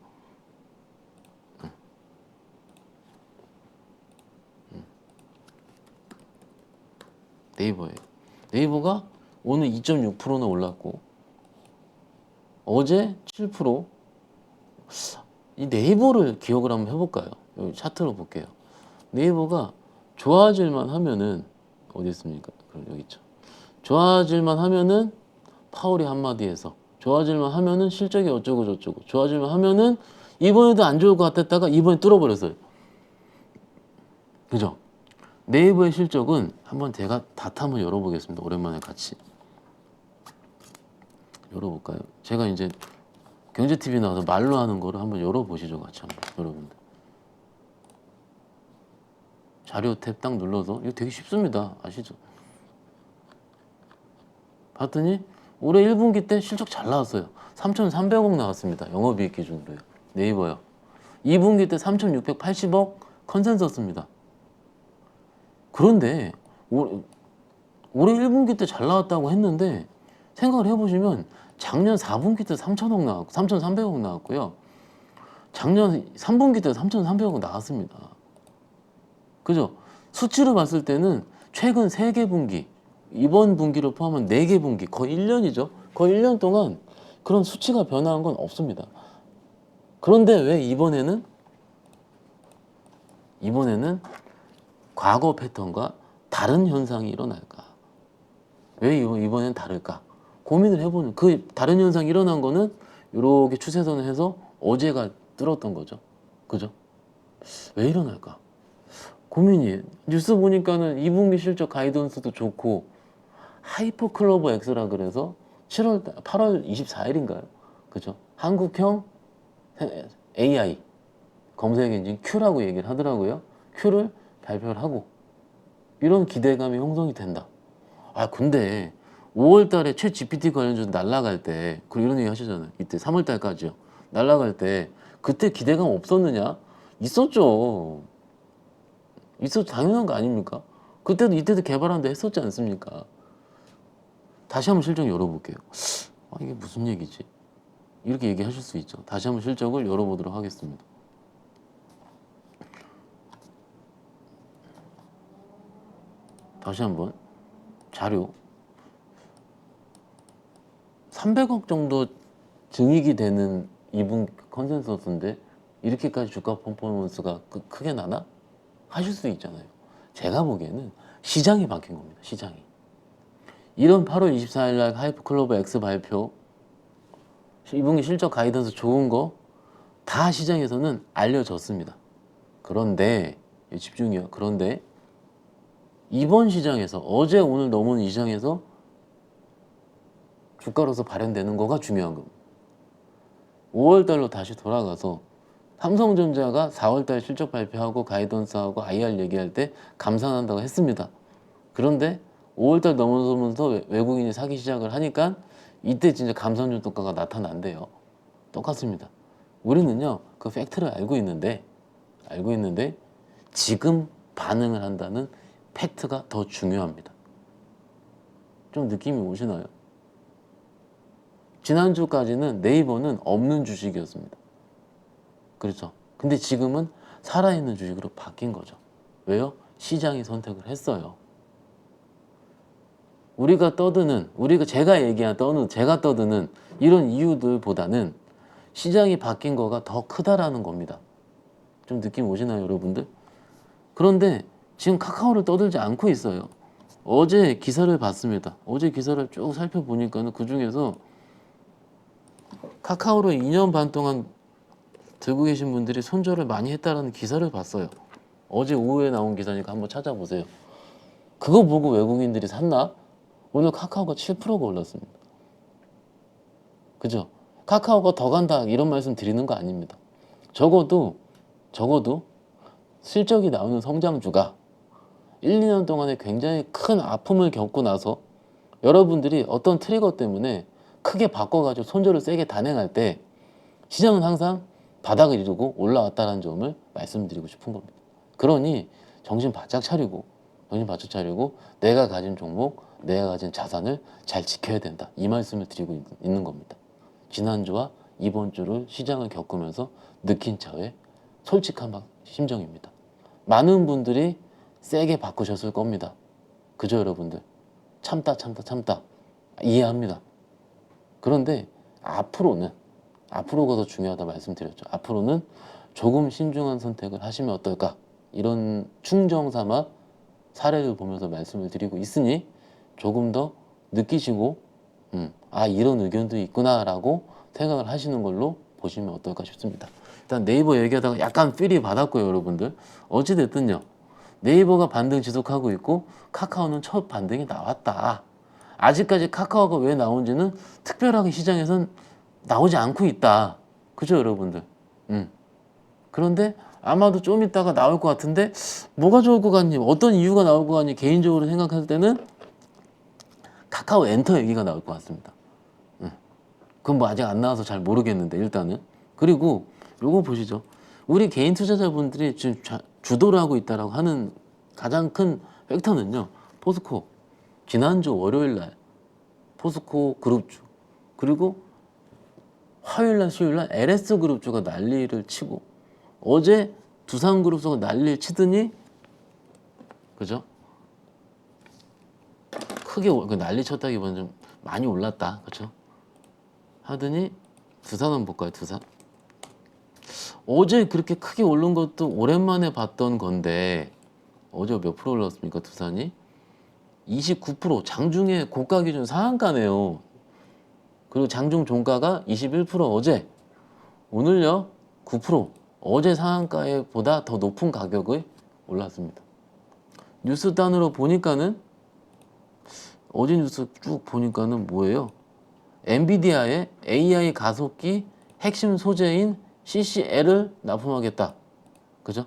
네이버예요. 네이버가 오늘 2.6%나 올랐고 어제 7%. 이 네이버를 기억을 한번 해볼까요? 여기 차트로 볼게요. 네이버가 좋아질만 하면은 어디 있습니까? 그럼 여기 있죠. 좋아질만 하면은 파월이 한마디에서 좋아질만 하면은 실적이 어쩌고 저쩌고 좋아질만 하면은 이번에도 안 좋을 것 같았다가 이번에 뚫어버렸어요. 그죠? 네이버의 실적은 한번 제가 다트 한번 열어보겠습니다. 오랜만에 같이 열어볼까요? 제가 이제 경제TV 나와서 말로 하는 거를 한번 열어보시죠. 같이 한번 여러분들. 자료 탭 딱 눌러서 이거 되게 쉽습니다. 아시죠? 봤더니 올해 1분기 때 실적 잘 나왔어요. 3,300억 나왔습니다. 영업이익 기준으로요. 네이버요. 2분기 때 3,680억 컨센서스입니다. 그런데 올해 1분기 때 잘 나왔다고 했는데 생각을 해보시면 작년 4분기 때 3,000억 나왔고 3,300억 나왔고요. 작년 3분기 때 3,300억 나왔습니다. 그죠? 수치로 봤을 때는 최근 3개 분기, 이번 분기를 포함한 4개 분기, 거의 1년이죠. 거의 1년 동안 그런 수치가 변화한 건 없습니다. 그런데 왜 이번에는 과거 패턴과 다른 현상이 일어날까? 왜 이번엔 다를까? 고민을 해보는 그 다른 현상이 일어난 거는 이렇게 추세선을 해서 어제가 뚫었던 거죠. 그죠? 왜 일어날까? 고민이에요. 뉴스 보니까는 2분기 실적 가이던스도 좋고 하이퍼 클로버 X라 그래서 8월 24일인가요? 그죠? 한국형 AI 검색 엔진 Q라고 얘기를 하더라고요. Q를 발표를 하고 이런 기대감이 형성이 된다. 아 근데 5월 달에 최 GPT 관련주도 날라갈 때 그리고 이런 얘기 하시잖아요. 이때 3월 달까지요. 날라갈 때 그때 기대감 없었느냐? 있었죠. 있어도 당연한 거 아닙니까? 그때도 이때도 개발한다 했었지 않습니까? 다시 한번 실적 열어볼게요. 아, 이게 무슨 얘기지? 이렇게 얘기하실 수 있죠. 다시 한번 실적을 열어보도록 하겠습니다. 다시 한번 자료 300억 정도 증익이 되는 2분 컨센서스인데 이렇게까지 주가 퍼포먼스가 크게 나나? 하실 수 있잖아요. 제가 보기에는 시장이 바뀐 겁니다. 시장이. 이런 8월 24일 날 하이퍼클로버 X 발표 2분기 실적 가이던스 좋은 거 다 시장에서는 알려졌습니다. 그런데 집중이요. 그런데 이번 시장에서 어제 오늘 넘어온 이 시장에서 주가로서 발현되는 거가 중요한 겁니다. 5월 달로 다시 돌아가서 삼성전자가 4월 달 실적 발표하고 가이던스하고 IR 얘기할 때 감산한다고 했습니다. 그런데 5월 달 넘어서면서 외국인이 사기 시작을 하니까 이때 진짜 감산주 효과가 나타난대요. 똑같습니다. 우리는요 그 팩트를 알고 있는데 지금 반응을 한다는 팩트가 더 중요합니다. 좀 느낌이 오시나요? 지난주까지는 네이버는 없는 주식이었습니다. 그렇죠. 근데 지금은 살아있는 주식으로 바뀐 거죠. 왜요? 시장이 선택을 했어요. 제가 떠드는 이런 이유들보다는 시장이 바뀐 거가 더 크다라는 겁니다. 좀 느낌 오시나요, 여러분들? 그런데 지금 카카오를 떠들지 않고 있어요. 어제 기사를 봤습니다. 어제 기사를 쭉 살펴보니까는 그 중에서 카카오로 2년 반 동안 들고 계신 분들이 손절을 많이 했다라는 기사를 봤어요. 어제 오후에 나온 기사니까 한번 찾아보세요. 그거 보고 외국인들이 샀나? 오늘 카카오가 7%가 올랐습니다. 그죠? 카카오가 더 간다 이런 말씀 드리는 거 아닙니다. 적어도 실적이 나오는 성장주가 1, 2년 동안에 굉장히 큰 아픔을 겪고 나서 여러분들이 어떤 트리거 때문에 크게 바꿔가지고 손절을 세게 단행할 때 시장은 항상 바닥을 이루고 올라왔다는 점을 말씀드리고 싶은 겁니다. 그러니 정신 바짝 차리고 내가 가진 종목, 내가 가진 자산을 잘 지켜야 된다. 이 말씀을 드리고 있는 겁니다. 지난주와 이번 주를 시장을 겪으면서 느낀 저의 솔직한 심정입니다. 많은 분들이 세게 바꾸셨을 겁니다. 그죠, 여러분들? 참다 이해합니다. 그런데 앞으로는 앞으로가 더 중요하다 말씀드렸죠. 앞으로는 조금 신중한 선택을 하시면 어떨까, 이런 충정 삼아 사례를 보면서 말씀을 드리고 있으니 조금 더 느끼시고 아 이런 의견도 있구나라고 생각을 하시는 걸로 보시면 어떨까 싶습니다. 일단 네이버 얘기하다가 약간 필이 받았고요, 여러분들. 어찌됐든요, 네이버가 반등 지속하고 있고 카카오는 첫 반등이 나왔다. 아직까지 카카오가 왜 나온지는 특별하게 시장에선 나오지 않고 있다. 그죠, 여러분들? 그런데 아마도 좀 있다가 나올 것 같은데 뭐가 좋을 것 같니? 어떤 이유가 나올 것 같니? 개인적으로 생각할 때는 카카오 엔터 얘기가 나올 것 같습니다. 그건 뭐 아직 안 나와서 잘 모르겠는데 일단은. 그리고 요거 보시죠. 우리 개인 투자자분들이 지금 주도를 하고 있다라고 하는 가장 큰 팩터는요, 포스코 지난주 월요일 날 포스코 그룹주, 그리고 화요일 날 수요일 날 LS 그룹주가 난리를 치고, 어제 두산그룹주가 난리를 치더니, 그죠? 크게 난리 쳤다기보다는 좀 많이 올랐다, 그죠? 하더니 두산 한번 볼까요? 두산 어제 그렇게 크게 오른 것도 오랜만에 봤던 건데, 어제 몇 프로 올랐습니까? 두산이 29%, 장중에 고가 기준 상한가네요. 그리고 장중 종가가 21%. 어제, 오늘요 9%. 어제 상한가에 보다 더 높은 가격을 올랐습니다. 뉴스 단으로 보니까는, 어제 뉴스 쭉 보니까는 뭐예요? 엔비디아의 AI 가속기 핵심 소재인 CCL을 납품하겠다. 그죠?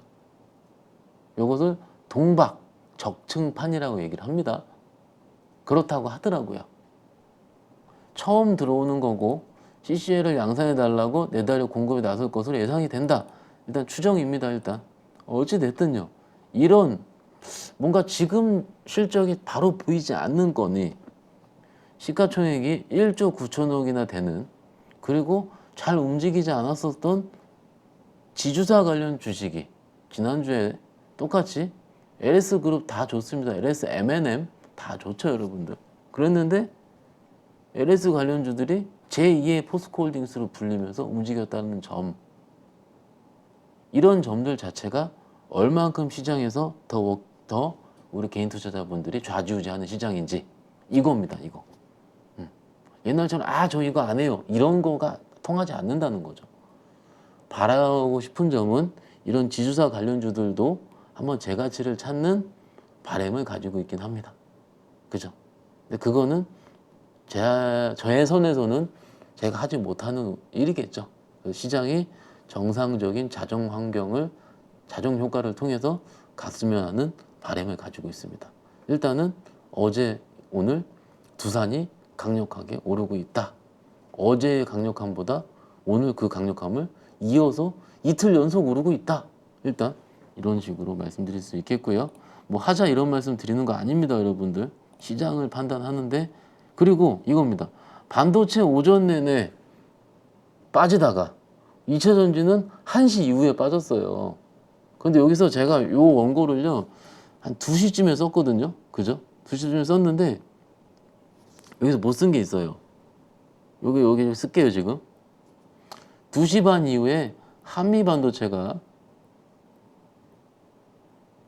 이것을 동박 적층판이라고 얘기를 합니다. 그렇다고 하더라고요. 처음 들어오는 거고 CCL을 양산해 달라고 내달려 공급에 나설 것으로 예상이 된다. 일단 추정입니다. 일단 어찌됐든요, 이런 뭔가 지금 실적이 바로 보이지 않는 거니, 시가총액이 1조 9천억이나 되는, 그리고 잘 움직이지 않았었던 지주사 관련 주식이 지난주에 똑같이 LS그룹 다 좋습니다. LS M&M 다 좋죠, 여러분들. 그랬는데 LS 관련주들이 제2의 포스코홀딩스로 불리면서 움직였다는 점, 이런 점들 자체가 얼만큼 시장에서 더 우리 개인 투자자분들이 좌지우지하는 시장인지, 이겁니다. 이거. 옛날처럼 저 이거 안 해요, 이런 거가 통하지 않는다는 거죠. 바라고 싶은 점은 이런 지주사 관련주들도 한번 제 가치를 찾는 바람을 가지고 있긴 합니다. 그죠? 근데 그거는 저의 선에서는 제가 하지 못하는 일이겠죠. 시장이 정상적인 자정 환경을, 자정 효과를 통해서 갔으면 하는 바람을 가지고 있습니다. 일단은 어제 오늘 두산이 강력하게 오르고 있다. 어제의 강력함보다 오늘 그 강력함을 이어서 이틀 연속 오르고 있다. 일단 이런 식으로 말씀드릴 수 있겠고요. 뭐 하자 이런 말씀 드리는 거 아닙니다, 여러분들. 시장을 판단하는데. 그리고 이겁니다. 반도체 오전 내내 빠지다가 2차전지는 1시 이후에 빠졌어요. 근데 여기서 제가 요 원고를요 한 2시쯤에 썼거든요. 그죠? 2시쯤에 썼는데 여기서 못 쓴 게 있어요. 여기 쓸게요. 지금 2시 반 이후에 한미 반도체가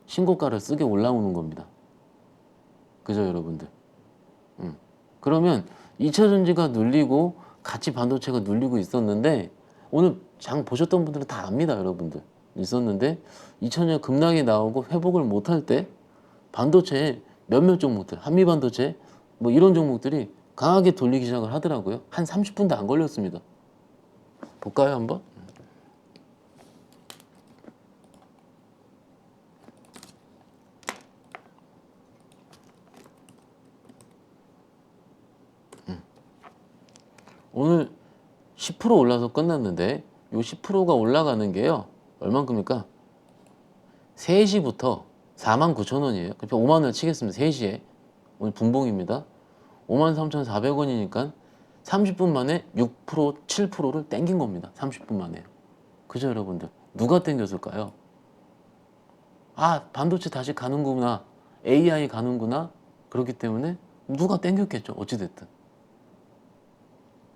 신고가를 쓰게 올라오는 겁니다. 그죠, 여러분들? 그러면 2차전지가 눌리고 같이 반도체가 눌리고 있었는데, 오늘 장 보셨던 분들은 다 압니다, 여러분들. 있었는데 2차전지가 급락이 나오고 회복을 못할 때 반도체 몇몇 종목들, 한미 반도체 뭐 이런 종목들이 강하게 돌리기 시작을 하더라고요. 한 30분도 안 걸렸습니다. 볼까요, 한번? 오늘 10% 올라서 끝났는데, 요 10%가 올라가는 게요 얼만큼입니까? 3시부터 49,000원이에요. 그러니까 5만 원을 치겠습니다. 3시에. 오늘 분봉입니다. 53,400원이니까 30분 만에 6%, 7%를 땡긴 겁니다. 30분 만에요. 그죠, 여러분들? 누가 땡겼을까요? 반도체 다시 가는구나, AI 가는구나. 그렇기 때문에 누가 땡겼겠죠, 어찌됐든.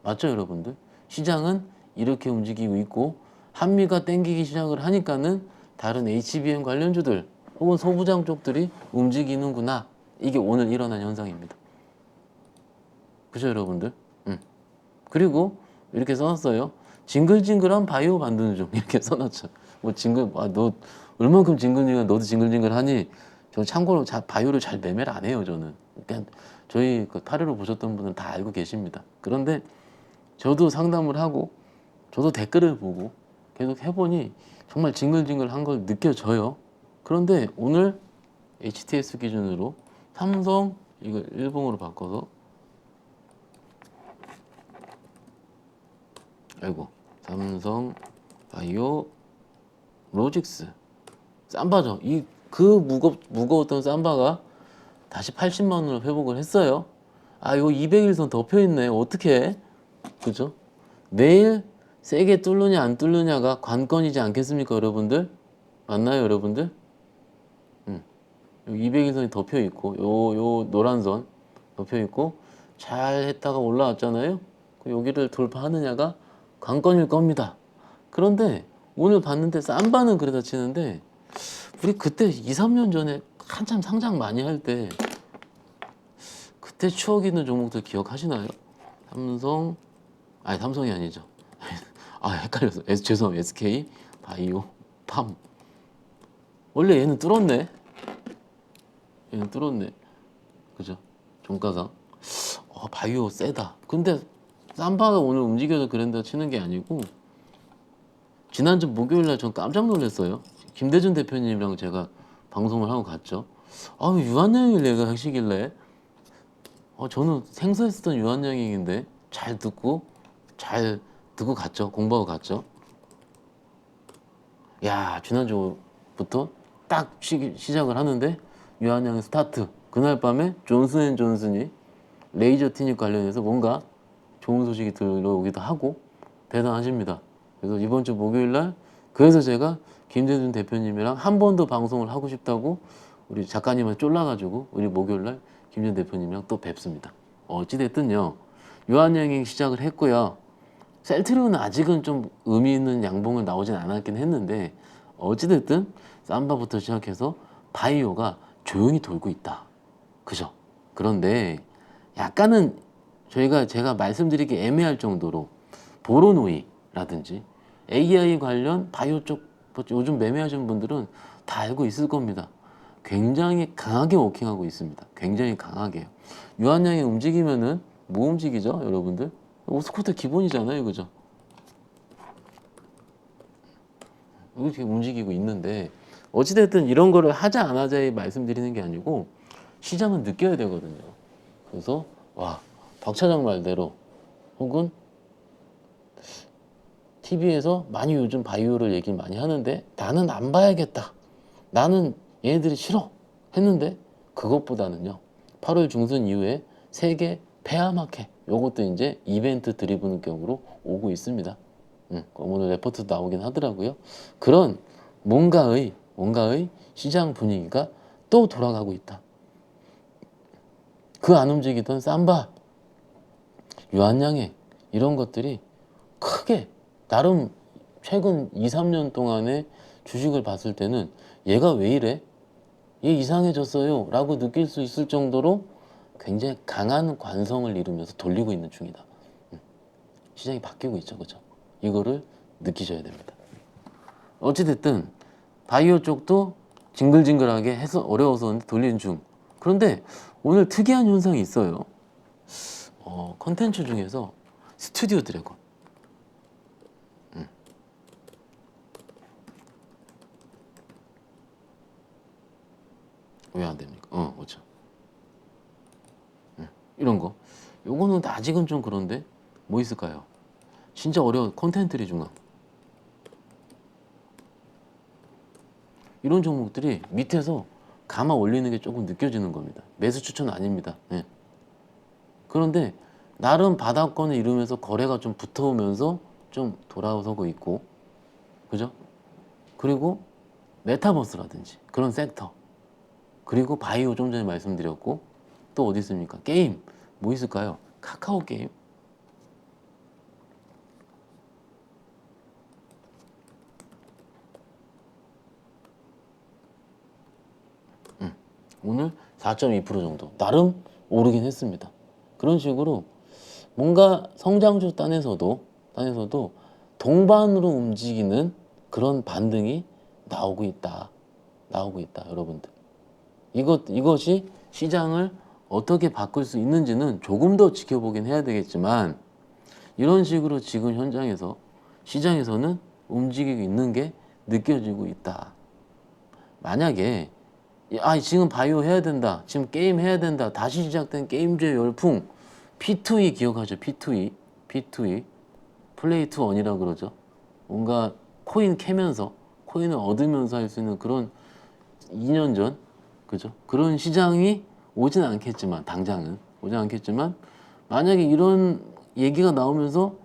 맞죠, 여러분들? 시장은 이렇게 움직이고 있고, 한미가 땡기기 시작을 하니까는 다른 HBM 관련주들 혹은 소부장 쪽들이 움직이는구나. 이게 오늘 일어난 현상입니다. 그죠, 여러분들? 그리고 이렇게 써놨어요. 징글징글한 바이오 만드는 중. 이렇게 써놨죠. 뭐 너 얼만큼 징글징글, 너도 징글징글하니? 저 참고로 바이오를 잘 매매를 안 해요, 저는. 그러니까 저희 그 8회로 보셨던 분은 다 알고 계십니다. 그런데 저도 상담을 하고, 저도 댓글을 보고 계속 해보니 정말 징글징글한 걸 느껴져요. 그런데 오늘 HTS 기준으로 삼성 이걸 일봉으로 바꿔서, 삼성 바이오 로직스 삼바죠. 무거웠던 삼바가 다시 80만 원으로 회복을 했어요. 이거 200일선 덮여있네. 어떻게? 그죠? 내일 세게 뚫느냐 안 뚫느냐가 관건이지 않겠습니까, 여러분들? 맞나요, 여러분들? 200일선이 덮여있고, 요 노란 선 덮여있고, 잘 했다가 올라왔잖아요? 여기를 돌파하느냐가 관건일 겁니다. 그런데 오늘 봤는데 쌈바는 그래다 치는데, 우리 그때 2, 3년 전에 한참 상장 많이 할 때 그때 추억 있는 종목들 기억하시나요? 삼성이 아니죠. 헷갈렸어. 죄송합니다. SK 바이오 팜. 원래 얘는 뚫었네. 그죠? 종가상. 바이오 세다. 근데 쌈바가 오늘 움직여서 그랜다 치는 게 아니고, 지난주 목요일날 전 깜짝 놀랐어요. 김대중 대표님이랑 제가 방송을 하고 갔죠. 유한양을 내가 하시길래, 저는 생소했었던 유한양인데 잘 듣고 갔죠. 공부하고 갔죠. 야, 지난주부터 딱 시작을 하는데 유한양의 스타트. 그날 밤에 존슨앤존슨이 레이저 티닉 관련해서 뭔가 좋은 소식이 들어오기도 하고 대단하십니다. 그래서 이번 주 목요일날, 그래서 제가 김대중 대표님이랑 한 번 더 방송을 하고 싶다고 우리 작가님한테 쫄라가지고 우리 목요일날 김대중 대표님이랑 또 뵙습니다. 어찌됐든요, 유한양이 시작을 했고요. 셀트리온은 아직은 좀 의미 있는 양봉을 나오진 않았긴 했는데, 어찌됐든 삼바부터 시작해서 바이오가 조용히 돌고 있다. 그죠? 그런데 약간은 제가 말씀드리기 애매할 정도로 보로노이라든지 AI 관련 바이오 쪽 요즘 매매하시는 분들은 다 알고 있을 겁니다. 굉장히 강하게 워킹하고 있습니다. 굉장히 강하게요. 유한양이 움직이면은 뭐 움직이죠, 여러분들? 오스코트 기본이잖아요, 그죠? 이렇게 움직이고 있는데, 어찌됐든 이런 거를 하자 안 하자에 말씀드리는 게 아니고 시장은 느껴야 되거든요. 그래서 박 차장 말대로, 혹은 TV에서 많이 요즘 바이오를 얘기 많이 하는데 나는 안 봐야겠다, 나는 얘네들이 싫어 했는데, 그것보다는요 8월 중순 이후에 세계 폐암학회, 요것도 이제 이벤트 드리븐격으로 오고 있습니다. 오늘 레포트도 나오긴 하더라고요. 그런 뭔가의 시장 분위기가 또 돌아가고 있다. 그 안 움직이던 삼바, 유한양행 이런 것들이 크게, 나름 최근 2, 3년 동안의 주식을 봤을 때는 얘가 왜 이래? 얘 이상해졌어요 라고 느낄 수 있을 정도로 굉장히 강한 관성을 이루면서 돌리고 있는 중이다. 시장이 바뀌고 있죠, 그죠? 이거를 느끼셔야 됩니다. 어찌됐든 바이오 쪽도 징글징글하게 해서 어려워서 돌리는 중. 그런데 오늘 특이한 현상이 있어요. 컨텐츠 중에서 스튜디오 드래곤. 왜 안 됩니까? 그렇죠. 이런 거. 요거는 아직은 좀 그런데 뭐 있을까요? 진짜 어려운 컨텐츠리 중앙. 이런 종목들이 밑에서 감아 올리는 게 조금 느껴지는 겁니다. 매수 추천은 아닙니다. 그런데 나름 바닥권을 이루면서 거래가 좀 붙어오면서 좀 돌아서고 있고, 그죠? 그리고 메타버스라든지 그런 섹터, 그리고 바이오 좀 전에 말씀드렸고, 또 어디 있습니까? 게임 뭐 있을까요? 카카오 게임. 오늘 4.2% 정도. 나름 오르긴 했습니다. 그런 식으로 뭔가 성장주 단에서도 동반으로 움직이는 그런 반등이 나오고 있다. 여러분들. 이것이 시장을 어떻게 바꿀 수 있는지는 조금 더 지켜보긴 해야 되겠지만, 이런 식으로 지금 현장에서 시장에서는 움직이고 있는 게 느껴지고 있다. 만약에 지금 바이오 해야 된다, 지금 게임 해야 된다, 다시 시작된 게임주의 열풍, P2E 기억하죠? P2E 플레이 투 원이라고 그러죠. 뭔가 코인 캐면서 코인을 얻으면서 할 수 있는 그런 2년 전, 그죠? 그런 시장이 오진 않겠지만, 당장은 오진 않겠지만, 만약에 이런 얘기가 나오면서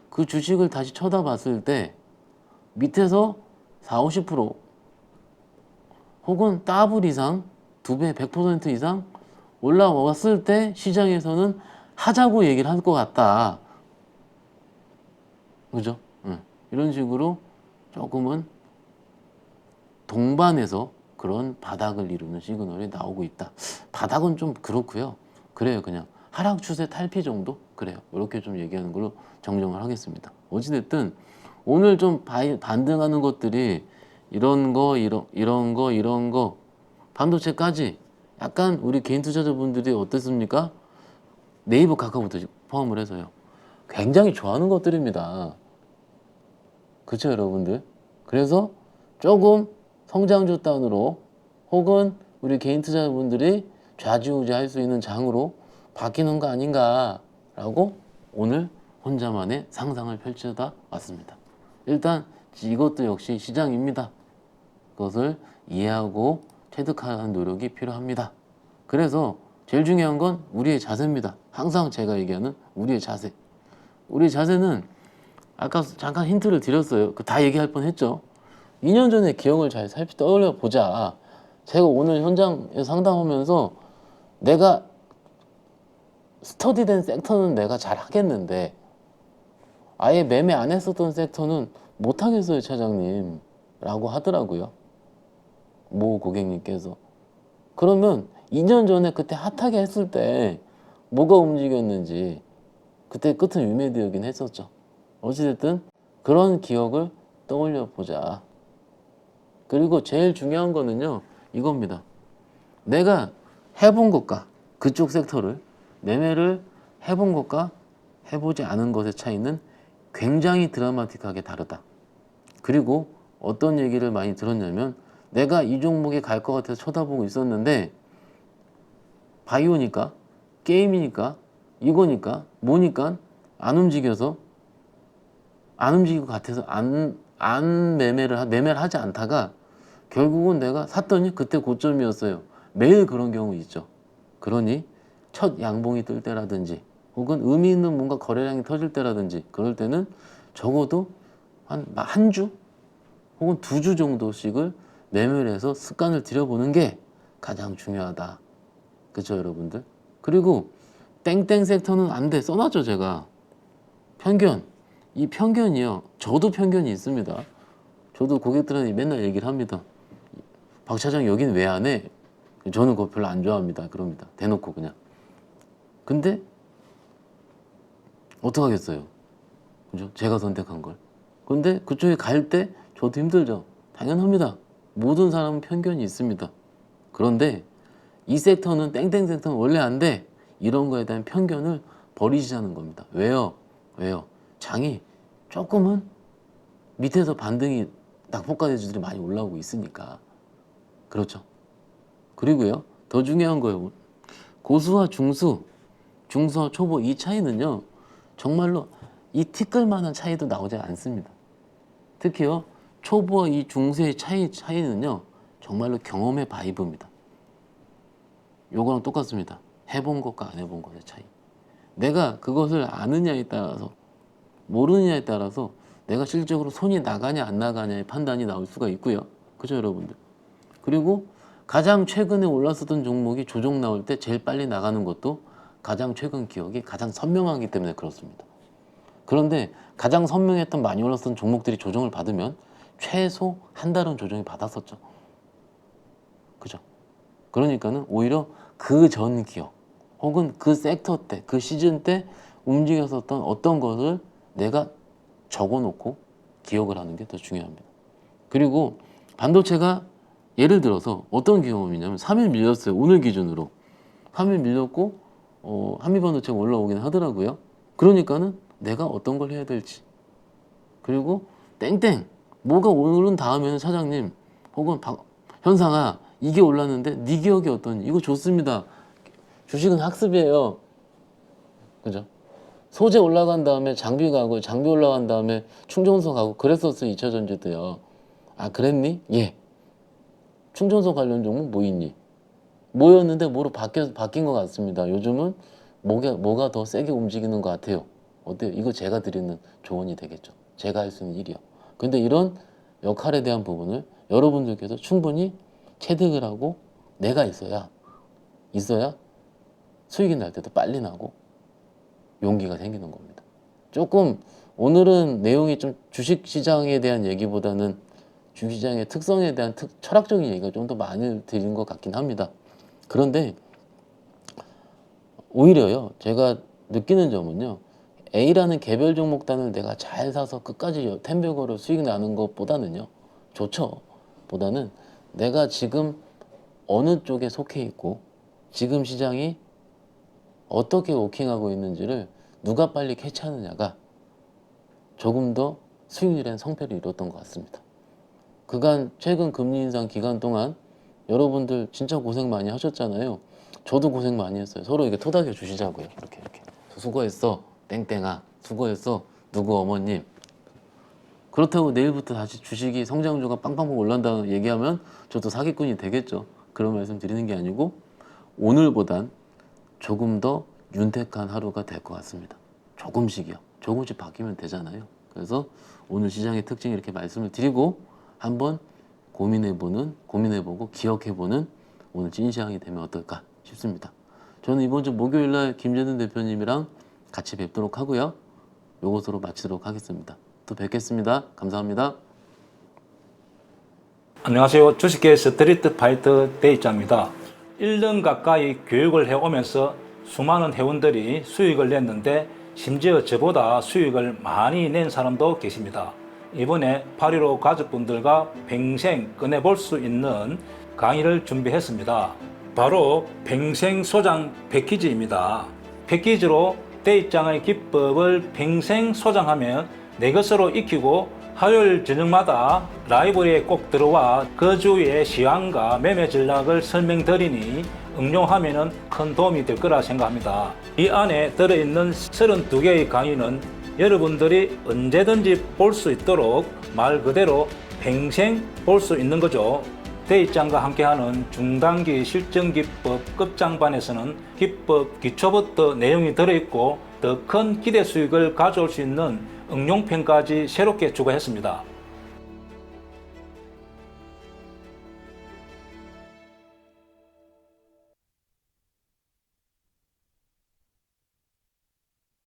그 주식을 다시 쳐다봤을 때 밑에서 40~50% 혹은 더블 이상, 2배, 100% 이상 올라왔을 때 시장에서는 하자고 얘기를 할 것 같다. 그죠? 이런 식으로 조금은 동반해서 그런 바닥을 이루는 시그널이 나오고 있다. 바닥은 좀 그렇고요. 그래요. 그냥 하락 추세 탈피 정도? 그래요. 이렇게 좀 얘기하는 걸로 정정을 하겠습니다. 어찌됐든 오늘 좀 반등하는 것들이 이런 거 반도체까지 약간 우리 개인 투자자분들이 어땠습니까? 네이버, 카카오부터 포함을 해서요. 굉장히 좋아하는 것들입니다. 그렇죠, 여러분들? 그래서 조금 성장주 단으로 혹은 우리 개인 투자자분들이 좌지우지할 수 있는 장으로 바뀌는 거 아닌가라고 오늘 혼자만의 상상을 펼치다 왔습니다. 일단 이것도 역시 시장입니다. 그것을 이해하고 체득하는 노력이 필요합니다. 그래서 제일 중요한 건 우리의 자세입니다. 항상 제가 얘기하는 우리의 자세. 우리의 자세는 아까 잠깐 힌트를 드렸어요. 다 얘기할 뻔했죠. 2년 전의 기억을 잘 살피 떠올려 보자. 제가 오늘 현장에 상담하면서 내가 스터디된 섹터는 내가 잘 하겠는데 아예 매매 안 했었던 섹터는 못 하겠어요, 차장님 라고 하더라고요, 모 고객님께서. 그러면 2년 전에 그때 핫하게 했을 때 뭐가 움직였는지 그때 끝은 유메디어긴 했었죠. 어찌됐든 그런 기억을 떠올려 보자. 그리고 제일 중요한 거는요, 이겁니다. 내가 해본 것과 그쪽 섹터를 매매를 해본 것과 해보지 않은 것의 차이는 굉장히 드라마틱하게 다르다. 그리고 어떤 얘기를 많이 들었냐면, 내가 이 종목에 갈 것 같아서 쳐다보고 있었는데 바이오니까, 게임이니까, 이거니까, 뭐니까 안 움직여서, 안 움직일 것 같아서 안 매매를 하지 않다가 결국은 내가 샀더니 그때 고점이었어요. 매일 그런 경우 있죠. 그러니 첫 양봉이 뜰 때라든지 혹은 의미 있는 뭔가 거래량이 터질 때라든지 그럴 때는 적어도 한 주 혹은 2주 정도씩을 매매를 해서 습관을 들여보는 게 가장 중요하다. 그렇죠, 여러분들? 그리고 땡땡 섹터는 안 돼. 써놨죠, 제가. 편견. 이 편견이요. 저도 편견이 있습니다. 저도 고객들한테 맨날 얘기를 합니다. 박 차장 여긴 왜 안 해? 저는 그거 별로 안 좋아합니다. 그럽니다. 대놓고 그냥. 근데 어떡하겠어요. 그죠? 제가 선택한 걸. 근데 그쪽에 갈 때 저도 힘들죠. 당연합니다. 모든 사람은 편견이 있습니다. 그런데 이 섹터는 땡땡 섹터는 원래 안 돼. 이런 거에 대한 편견을 버리시자는 겁니다. 왜요? 장이 조금은 밑에서 반등이 낙폭과대주들이 많이 올라오고 있으니까. 그렇죠. 그리고요, 더 중요한 거예요. 고수와 중수와 초보, 이 차이는요, 정말로 이 티끌만한 차이도 나오지 않습니다. 특히요, 초보와 이 중수의 차이는요, 정말로 경험의 바이브입니다. 요거랑 똑같습니다. 해본 것과 안 해본 것의 차이. 내가 그것을 아느냐에 따라서 모르느냐에 따라서 내가 실적으로 손이 나가냐 안 나가냐의 판단이 나올 수가 있고요. 그죠, 여러분들? 그리고 가장 최근에 올랐었던 종목이 조정 나올 때 제일 빨리 나가는 것도 가장 최근 기억이 가장 선명하기 때문에 그렇습니다. 그런데 가장 선명했던 많이 올랐던 종목들이 조정을 받으면 최소 한 달은 조정이 받았었죠. 그죠? 그러니까는 오히려 그 전 기억 혹은 그 섹터 때, 그 시즌 때 움직였었던 어떤 것을 내가 적어놓고 기억을 하는 게 더 중요합니다. 그리고 반도체가 예를 들어서 어떤 경험이냐면 3일 밀렸어요. 오늘 기준으로 3일 밀렸고 한미반도체가 올라오긴 하더라고요. 그러니까는 내가 어떤 걸 해야 될지, 그리고 땡땡 뭐가 오른 다음에는 차장님 혹은 현상아 이게 올랐는데 네 기억이 어떠니? 이거 좋습니다. 주식은 학습이에요. 그죠? 소재 올라간 다음에 장비 가고, 장비 올라간 다음에 충전소 가고 그랬었어요. 2차전지도요. 아 그랬니? 예. 충전소 관련 종목 뭐 있니? 뭐였는데 뭐로 바뀐 것 같습니다. 요즘은 뭐가 더 세게 움직이는 것 같아요. 어때요? 이거 제가 드리는 조언이 되겠죠. 제가 할 수 있는 일이요. 근데 이런 역할에 대한 부분을 여러분들께서 충분히 체득을 하고 내가 있어야 수익이 날 때도 빨리 나고 용기가 생기는 겁니다. 조금 오늘은 내용이 좀 주식시장에 대한 얘기보다는 주식시장의 특성에 대한 철학적인 얘기가 좀 더 많이 드린 것 같긴 합니다. 그런데 오히려요, 제가 느끼는 점은요, A라는 개별 종목단을 내가 잘 사서 끝까지 텐베거로 수익 나는 것보다는요, 좋죠. 보다는 내가 지금 어느 쪽에 속해 있고 지금 시장이 어떻게 워킹하고 있는지를 누가 빨리 캐치하느냐가 조금 더 수익률엔 성패를 이뤘던 것 같습니다. 그간 최근 금리 인상 기간 동안 여러분들 진짜 고생 많이 하셨잖아요. 저도 고생 많이 했어요. 서로 이렇게 토닥여 주시자고요. 이렇게 수고했어 땡땡아, 수고했어 누구 어머님. 그렇다고 내일부터 다시 주식이 성장주가 빵빵빵 올란다 얘기하면 저도 사기꾼이 되겠죠. 그런 말씀 드리는 게 아니고 오늘보단 조금 더 윤택한 하루가 될 것 같습니다. 조금씩이요. 조금씩 바뀌면 되잖아요. 그래서 오늘 시장의 특징 이렇게 말씀을 드리고 한번 고민해보고 기억해보는 오늘 찐시황이 되면 어떨까 싶습니다. 저는 이번 주 목요일날 김재든 대표님이랑 같이 뵙도록 하고요. 요것으로 마치도록 하겠습니다. 또 뵙겠습니다. 감사합니다. 안녕하세요. 주식계 스트리트 파이터 대입자입니다. 1년 가까이 교육을 해오면서 수많은 회원들이 수익을 냈는데 심지어 저보다 수익을 많이 낸 사람도 계십니다. 이번에 8.15 가족분들과 평생 꺼내볼 수 있는 강의를 준비했습니다. 바로 평생 소장 패키지입니다. 패키지로 대입장의 기법을 평생 소장하면 내 것으로 익히고 화요일 저녁마다 라이브러리에 꼭 들어와 그 주의 시황과 매매 전략을 설명드리니 응용하면 큰 도움이 될 거라 생각합니다. 이 안에 들어있는 32개의 강의는 여러분들이 언제든지 볼 수 있도록 말 그대로 평생 볼 수 있는 거죠. 대입장과 함께하는 중단기 실전기법 끝장반에서는 기법 기초부터 내용이 들어있고 더 큰 기대 수익을 가져올 수 있는 응용편까지 새롭게 추가했습니다.